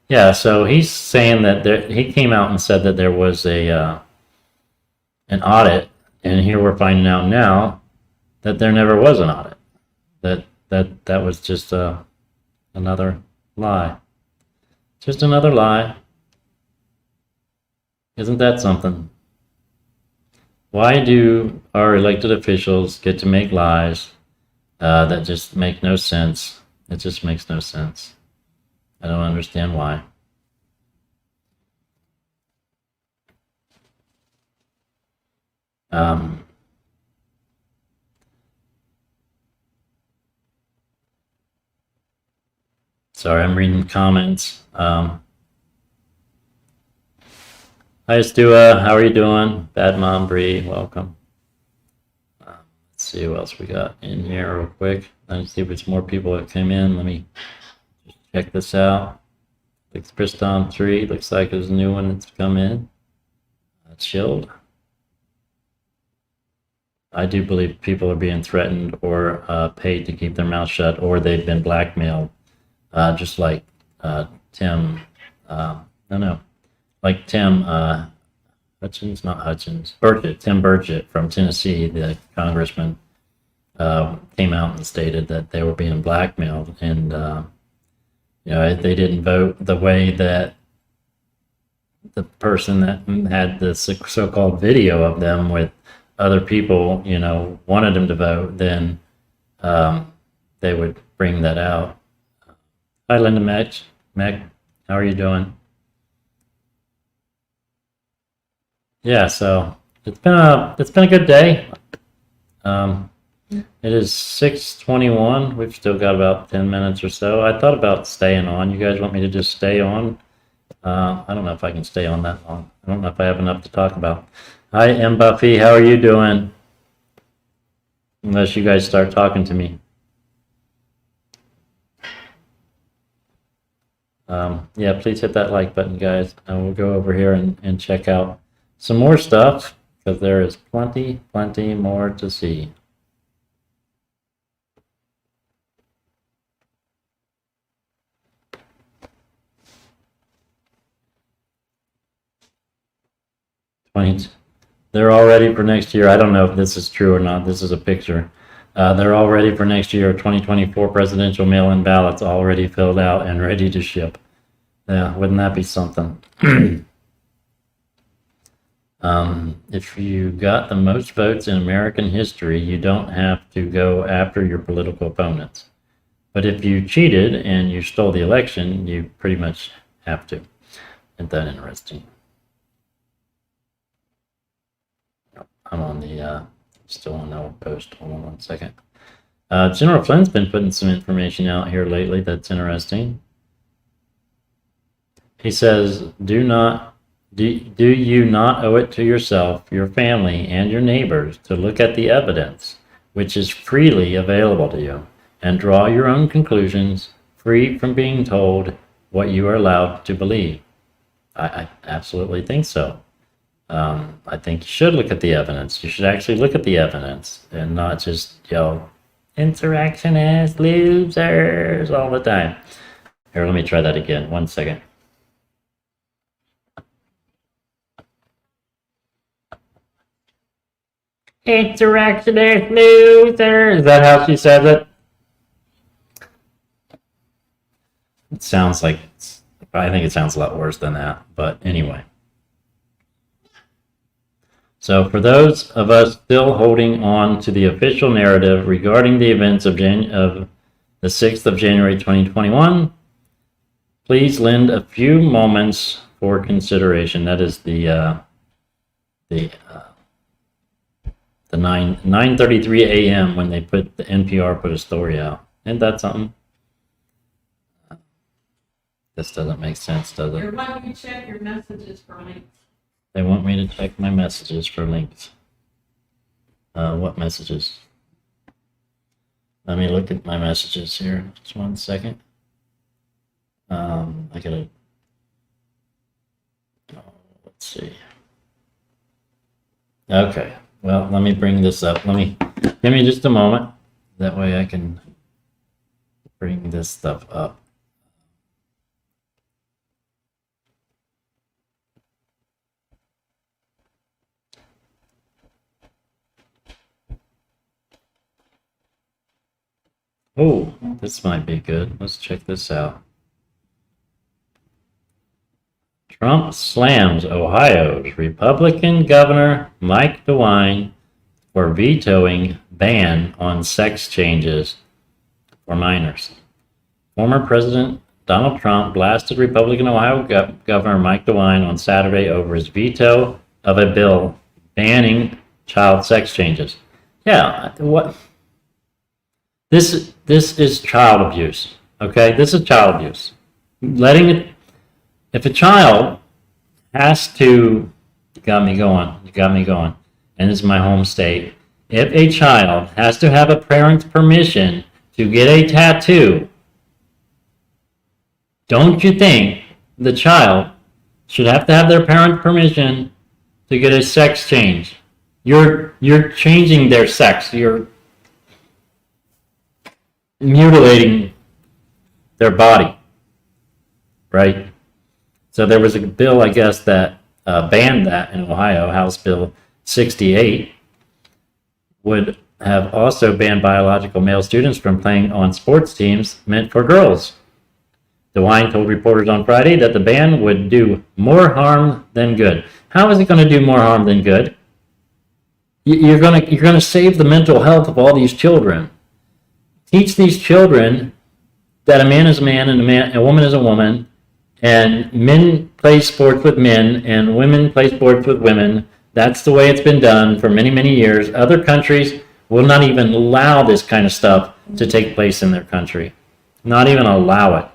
Yeah, so he's saying that he came out and said that there was an audit, and here we're finding out now that there never was an audit. That was just another lie. Just another lie. Isn't that something? Why do our elected officials get to make lies that just make no sense? It just makes no sense. I don't understand why. Sorry, I'm reading comments. Hi, Stua. How are you doing? Bad Mom Bree, welcome. Let's see who else we got in here real quick. Let's see if it's more people that came in. Let me just check this out. Looks Priston 3. Looks like there's a new one that's come in. Chilled. I do believe people are being threatened or paid to keep their mouth shut, or they've been blackmailed. Just like Tim, like Tim Hutchins, not Hutchins, Burchett, Tim Burchett from Tennessee, the congressman, came out and stated that they were being blackmailed, and they didn't vote the way that the person that had the so-called video of them with other people, wanted them to vote, then they would bring that out. Hi, Linda Meg, how are you doing? Yeah, so it's been a good day. It is 6:21. We've still got about 10 minutes or so. I thought about staying on. You guys want me to just stay on? I don't know if I can stay on that long. I don't know if I have enough to talk about. Hi, M. Buffy, how are you doing? Unless you guys start talking to me. Yeah, please hit that like button, guys. And we'll go over here and check out some more stuff, because there is plenty more to see. They're all ready for next year. I don't know if this is true or not. This is a picture. They're all ready for next year. 2024 presidential mail-in ballots already filled out and ready to ship. Yeah, wouldn't that be something? If you got the most votes in American history, you don't have to go after your political opponents. But if you cheated and you stole the election, you pretty much have to. Isn't that interesting? I'm on the, still on the old post. Hold on one second. General Flynn's been putting some information out here lately that's interesting. He says, do you not owe it to yourself, your family, and your neighbors to look at the evidence, which is freely available to you, and draw your own conclusions, free from being told what you are allowed to believe? I absolutely think so. I think you should look at the evidence. You should actually look at the evidence and not just yell, insurrectionists, losers, all the time. Here, let me try that again. 1 second. Insurrectionist loser. Is that how she says it? It sounds like, I think it sounds a lot worse than that, but anyway. So for those of us still holding on to the official narrative regarding the events of the 6th of January 2021, please lend a few moments for consideration. That is the 9:33 a.m. when they the NPR put a story out. Isn't that something? This doesn't make sense, does it? You're wanting to check your messages for links. They want me to check my messages for links. What messages? Let me look at my messages here. Just 1 second. I gotta. Let's see. Okay. Well, let me bring this up. Give me just a moment. That way I can bring this stuff up. Oh, this might be good. Let's check this out. Trump slams Ohio's Republican Governor Mike DeWine for vetoing ban on sex changes for minors. Former President Donald Trump blasted Republican Ohio Governor Mike DeWine on Saturday over his veto of a bill banning child sex changes. Yeah, what? This is child abuse. Okay, this is child abuse. If a child has to, you got me going, and this is my home state. If a child has to have a parent's permission to get a tattoo, don't you think the child should have to have their parent's permission to get a sex change? You're changing their sex. You're mutilating their body, right? So there was a bill, I guess, that banned that in Ohio. House Bill 68 would have also banned biological male students from playing on sports teams meant for girls. DeWine told reporters on Friday that the ban would do more harm than good. How is it going to do more harm than good? You're going to save the mental health of all these children. Teach these children that a man is a man and a woman is a woman, and men play sports with men and women play sports with women. That's the way it's been done for many, many years. Other countries will not even allow this kind of stuff to take place in their country. Not even allow it.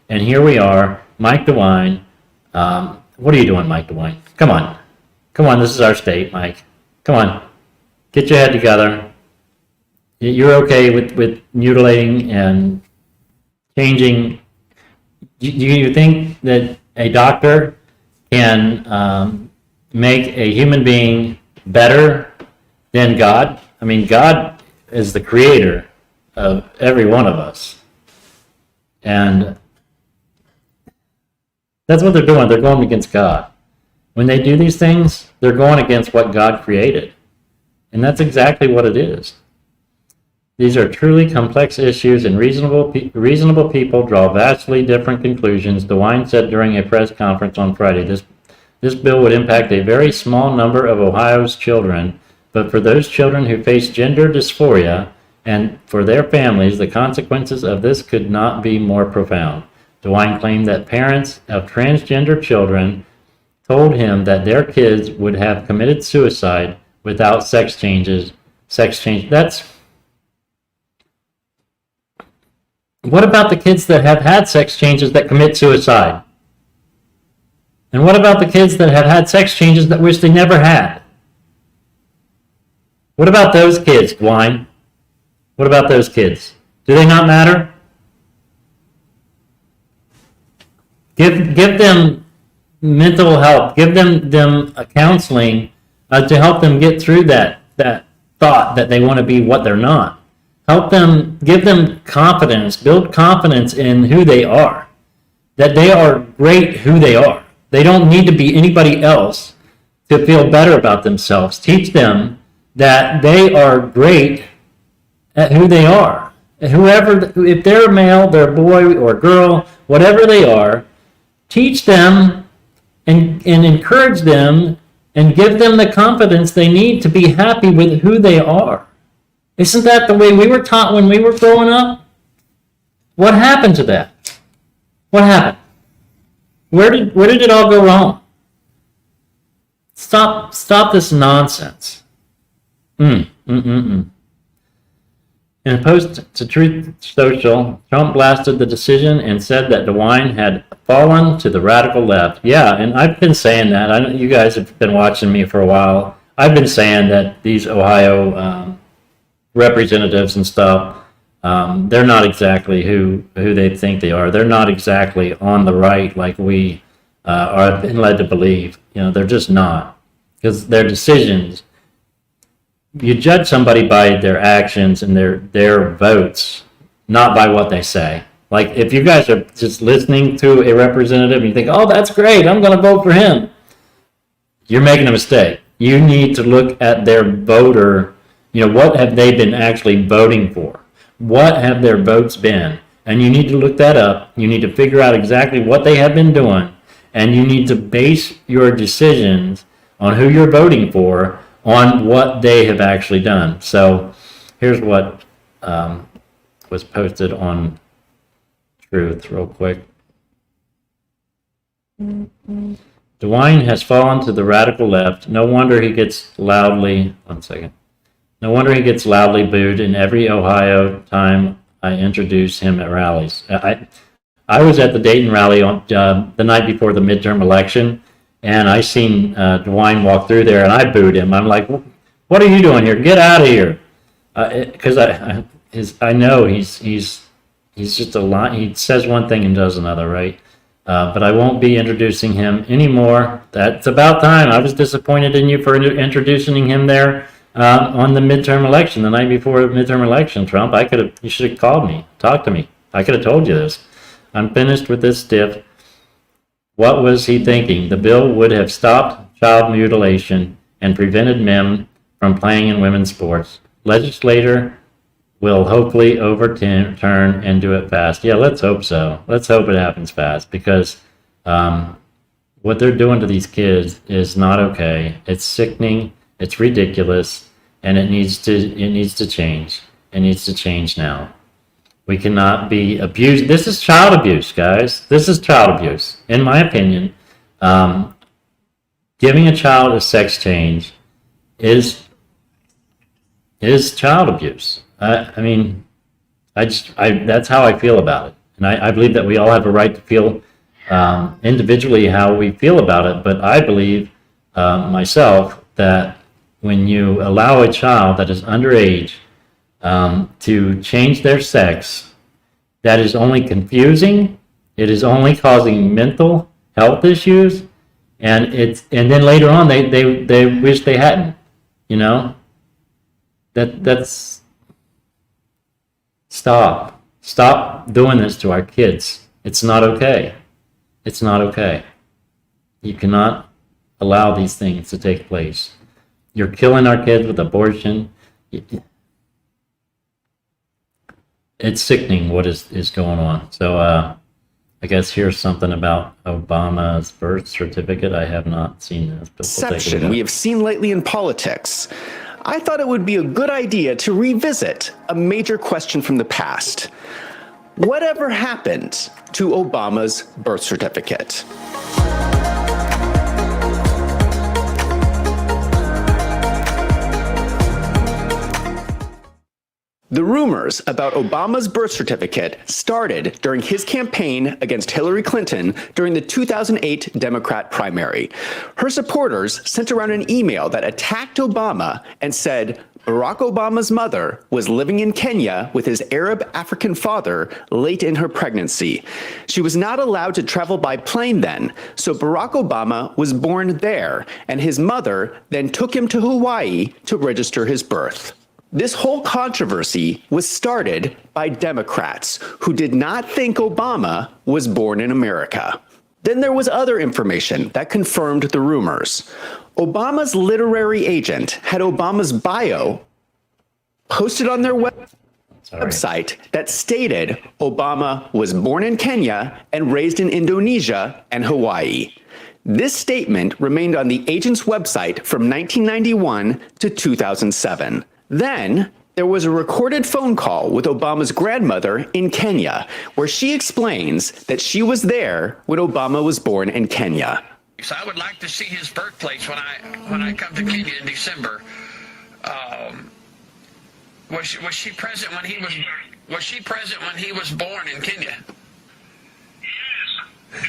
And here we are, Mike DeWine. What are you doing, Mike DeWine? Come on, this is our state, Mike. Come on, get your head together. You're okay with mutilating and changing. Do you think that a doctor can make a human being better than God? I mean, God is the creator of every one of us. And that's what they're doing. They're going against God. When they do these things, they're going against what God created. And that's exactly what it is. These are truly complex issues, and reasonable people draw vastly different conclusions, DeWine said during a press conference on Friday. This bill would impact a very small number of Ohio's children, but for those children who face gender dysphoria and for their families, the consequences of this could not be more profound. DeWine claimed that parents of transgender children told him that their kids would have committed suicide without sex change. What about the kids that have had sex changes that commit suicide? And what about the kids that have had sex changes that wish they never had? What about those kids, DeWine? What about those kids? Do they not matter? Give them mental help. Give them counseling to help them get through that thought that they want to be what they're not. Help them, give them confidence, build confidence in who they are, that they are great who they are. They don't need to be anybody else to feel better about themselves. Teach them that they are great at who they are. If they're male, they're boy or girl, whatever they are, teach them and encourage them and give them the confidence they need to be happy with who they are. Isn't that the way we were taught when we were growing up? What happened to that? What happened? Where did it all go wrong? Stop this nonsense. In a post to Truth Social, Trump blasted the decision and said that DeWine had fallen to the radical left. Yeah, and I've been saying that. I know you guys have been watching me for a while. I've been saying that these Ohio representatives and stuff, they're not exactly who they think they are. They're not exactly on the right like we are been led to believe. You know, they're just not, because their decisions. You judge somebody by their actions and their votes, not by what they say. Like, if you guys are just listening to a representative and you think, oh, that's great, I'm going to vote for him, you're making a mistake. You need to look at their voter. You know, what have they been actually voting for? what have their votes been? And you need to look that up. You need to figure out exactly what they have been doing. And you need to base your decisions on who you're voting for on what they have actually done. So here's what was posted on Truth real quick. DeWine has fallen to the radical left. No wonder he gets loudly, no wonder he gets loudly booed in every Ohio time I introduce him at rallies. I was at the Dayton rally on the night before the midterm election, and I seen DeWine walk through there, and I booed him. I'm like, "What are you doing here? Get out of here!" Because I know he's just a lot. He says one thing and does another, right? But I won't be introducing him anymore. That's about time. I was disappointed in you for introducing him there on the midterm election, the night before the midterm election, Trump. You should have called me, talked to me. I could have told you this. I'm finished with this stiff. What was he thinking? The bill would have stopped child mutilation and prevented men from playing in women's sports. Legislator will hopefully overturn and do it fast. Yeah, let's hope so. Let's hope it happens fast, because what they're doing to these kids is not okay. It's sickening. It's ridiculous, and it needs to change. It needs to change now. We cannot be abused. This is child abuse, guys. This is child abuse, in my opinion. Giving a child a sex change is child abuse. I mean, that's how I feel about it. And I believe that we all have a right to feel individually how we feel about it. But I believe myself that when you allow a child that is underage to change their sex, that is only confusing. It is only causing mental health issues, and then later on they wish they hadn't. You know, that's stop doing this to our kids. It's not okay. It's not okay. You cannot allow these things to take place. You're killing our kids with abortion. It's sickening what is going on. So I guess here's something about Obama's birth certificate. I have not seen this. But Perception we have seen lately in politics. I thought it would be a good idea to revisit a major question from the past. Whatever happened to Obama's birth certificate? The rumors about Obama's birth certificate started during his campaign against Hillary Clinton during the 2008 Democrat primary. Her supporters sent around an email that attacked Obama and said Barack Obama's mother was living in Kenya with his Arab African father late in her pregnancy. She was not allowed to travel by plane then, so Barack Obama was born there, and his mother then took him to Hawaii to register his birth. This whole controversy was started by Democrats who did not think Obama was born in America. Then there was other information that confirmed the rumors. Obama's literary agent had Obama's bio posted on their website that stated Obama was born in Kenya and raised in Indonesia and Hawaii. This statement remained on the agent's website from 1991 to 2007. Then, there was a recorded phone call with Obama's grandmother in Kenya, where she explains that she was there when Obama was born in Kenya. So I would like to see his birthplace when I come to Kenya in December. Was she present when he was born in Kenya? Yes.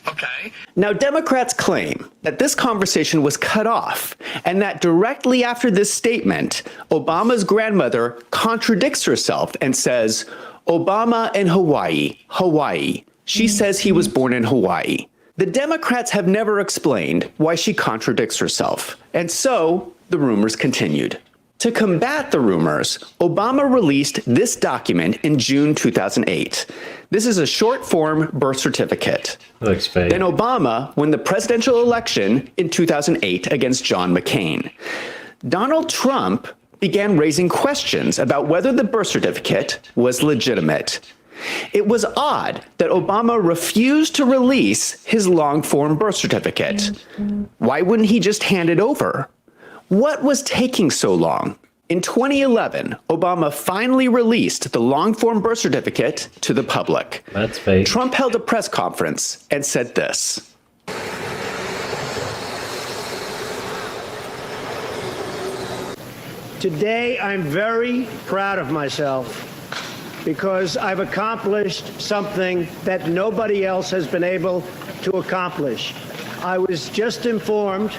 Okay. Now, Democrats claim that this conversation was cut off and that directly after this statement, Obama's grandmother contradicts herself and says, Obama in Hawaii. She says he was born in Hawaii. The Democrats have never explained why she contradicts herself, and so the rumors continued. To combat the rumors, Obama released this document in June 2008. This is a short-form birth certificate. Looks fake. Then Obama won the presidential election in 2008 against John McCain. Donald Trump began raising questions about whether the birth certificate was legitimate. It was odd that Obama refused to release his long-form birth certificate. Why wouldn't he just hand it over? What was taking so long? In 2011, Obama finally released the long-form birth certificate to the public. That's fake. Trump held a press conference and said this. Today, I'm very proud of myself because I've accomplished something that nobody else has been able to accomplish. I was just informed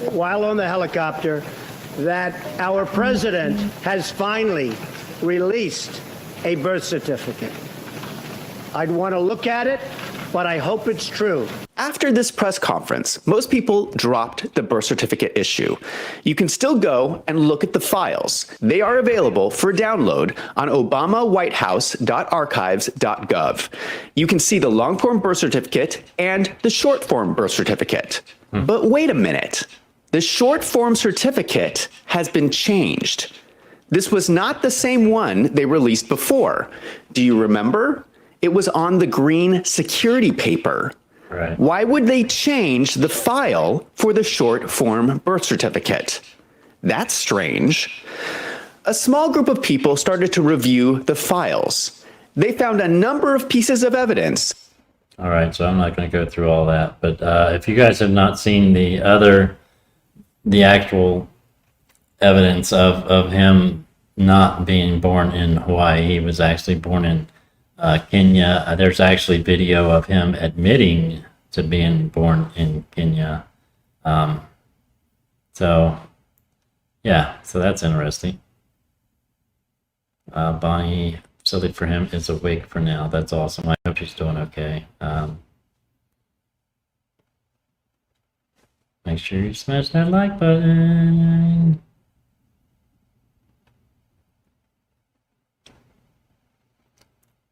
while on the helicopter that our president has finally released a birth certificate. I'd want to look at it, but I hope it's true. After this press conference, most people dropped the birth certificate issue. You can still go and look at the files. They are available for download on obamawhitehouse.archives.gov. You can see the long-form birth certificate and the short-form birth certificate. But wait a minute. The short-form certificate has been changed. This was not the same one they released before. Do you remember? It was on the green security paper. Right. Why would they change the file for the short-form birth certificate? That's strange. A small group of people started to review the files. They found a number of pieces of evidence. All right, so I'm not going to go through all that, but if you guys have not seen the actual evidence of him not being born in Hawaii, he was actually born in Kenya. There's actually video of him admitting to being born in Kenya. So that's interesting. Bonnie, silly for him, is awake for now. That's awesome. I hope she's doing okay. Make sure you smash that like button.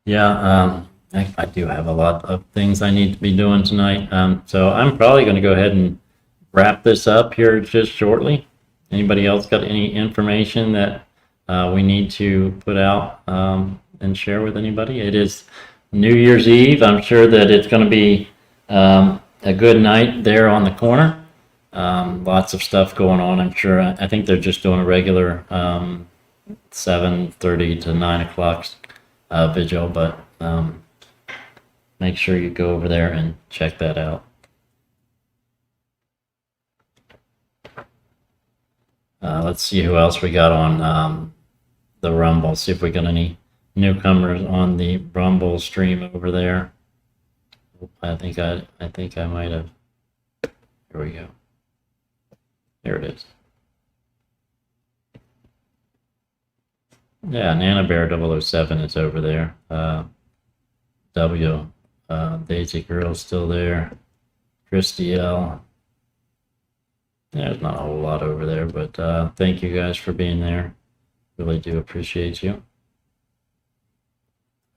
Yeah, I do have a lot of things I need to be doing tonight. So I'm probably going to go ahead and wrap this up here just shortly. Anybody else got any information that we need to put out and share with anybody? It is New Year's Eve. I'm sure that it's going to be a good night there on the corner. Lots of stuff going on, I'm sure. I think they're just doing a regular 7:30 to 9 o'clock vigil, but make sure you go over there and check that out. Let's see who else we got on the Rumble. See if we got any newcomers on the Rumble stream over there. I think I might have. Here we go. There it is. Yeah, Nana Bear 007 is over there. Daisy Girl's still there. Christy L. There's not a whole lot over there, but thank you guys for being there. Really do appreciate you.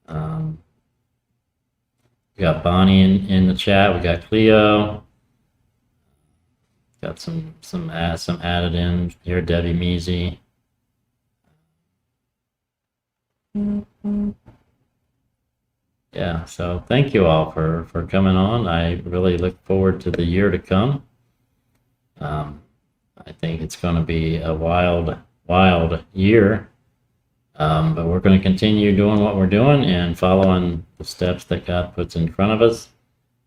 We got Bonnie in the chat. We got Cleo. Got some added in here. Debbie Measy. Yeah, so thank you all for coming on. I really look forward to the year to come. I think it's going to be a wild year, but we're going to continue doing what we're doing and following the steps that God puts in front of us.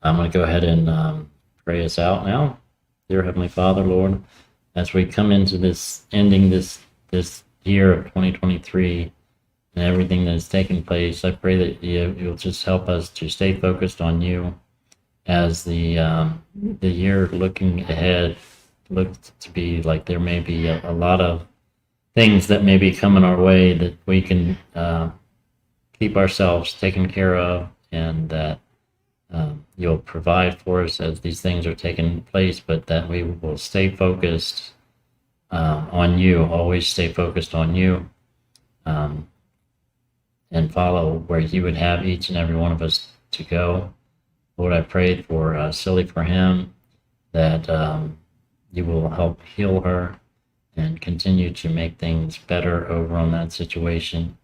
I'm going to go ahead and pray us out now. Dear Heavenly Father, Lord, as we come into this, ending this year of 2023 and everything that is taking place, I pray that you'll just help us to stay focused on you as the year looking ahead looks to be like there may be a lot of things that may be coming our way that we can keep ourselves taken care of, and that you'll provide for us as these things are taking place, but that we will stay focused on you, always stay focused on you, and follow where you would have each and every one of us to go. Lord, I prayed for Silly for him, that you will help heal her, and continue to make things better over on that situation.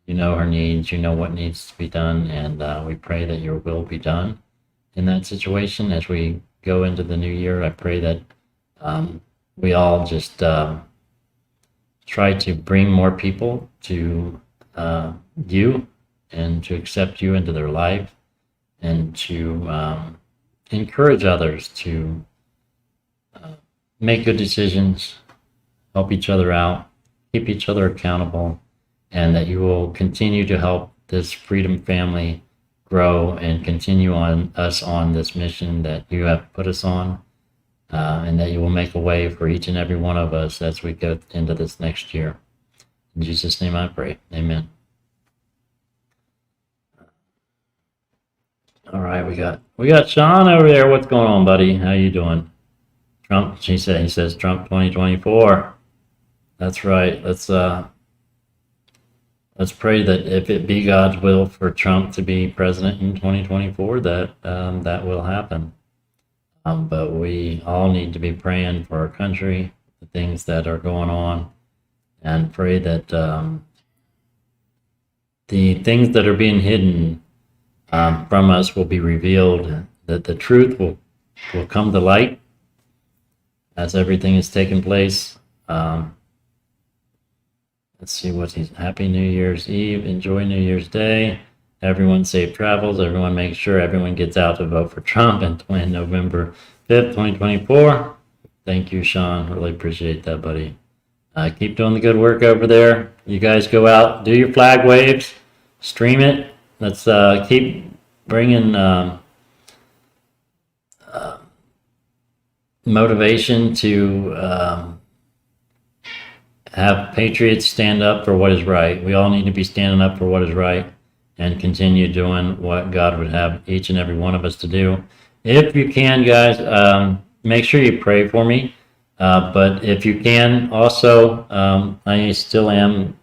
You know her needs, you know what needs to be done, and we pray that your will be done in that situation. As we go into the new year, I pray that we all just try to bring more people to you and to accept you into their life, and to encourage others to make good decisions, help each other out, keep each other accountable, and that you will continue to help this Freedom family grow and continue on us on this mission that you have put us on, and that you will make a way for each and every one of us as we go into this next year. In Jesus' name I pray. Amen. All right, we got Sean over there. What's going on, buddy? How you doing? Trump, he says Trump 2024. That's right. Let's pray that if it be God's will for Trump to be president in 2024, that that will happen. But we all need to be praying for our country, the things that are going on, and pray that the things that are being hidden from us will be revealed, that the truth will come to light as everything is taking place. Let's see what he's. Happy New Year's Eve. Enjoy New Year's Day. Everyone safe travels. Everyone make sure everyone gets out to vote for Trump on November 5th, 2024. Thank you, Sean. Really appreciate that, buddy. Keep doing the good work over there. You guys go out, do your flag waves, stream it. Let's keep bringing motivation to have patriots stand up for what is right. We all need to be standing up for what is right and continue doing what God would have each and every one of us to do. If you can, guys, make sure you pray for me. But if you can, also, I still am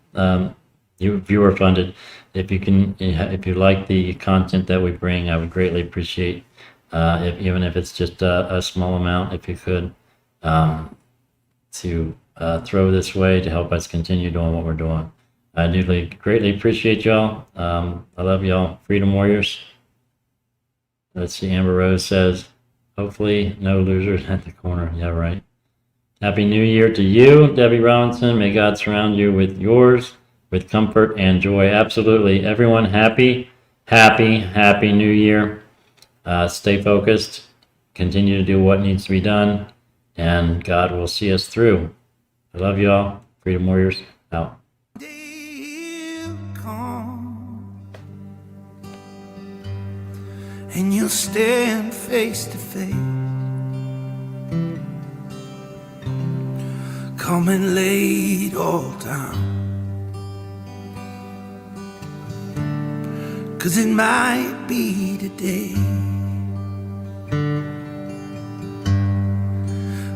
viewer funded. If you can, if you like the content that we bring, I would greatly appreciate, even if it's just a small amount, if you could, to throw this way to help us continue doing what we're doing. I do greatly appreciate y'all. I love y'all, Freedom Warriors. Let's see, Amber Rose says, hopefully no losers at the corner. Yeah, right. Happy New Year to you, Debbie Robinson. May God surround you with yours, with comfort and joy. Absolutely. Everyone, happy New Year. Stay focused. Continue to do what needs to be done, and God will see us through. I love you all. Freedom Warriors, out. And you'll stand face to face. Come and lay it all down. 'Cause it might be today.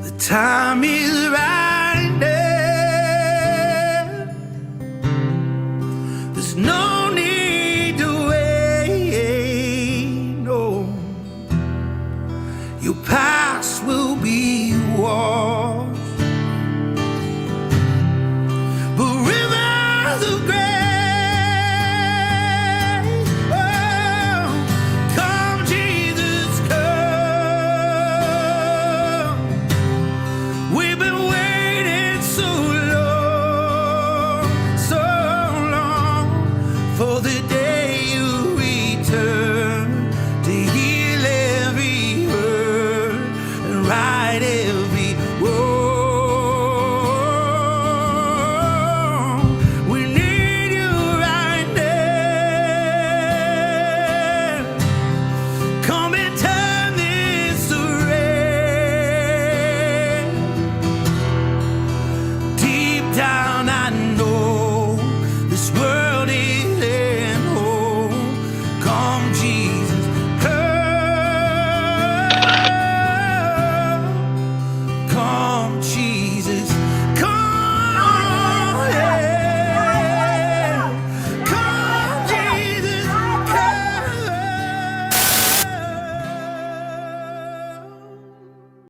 The time is right now. There's no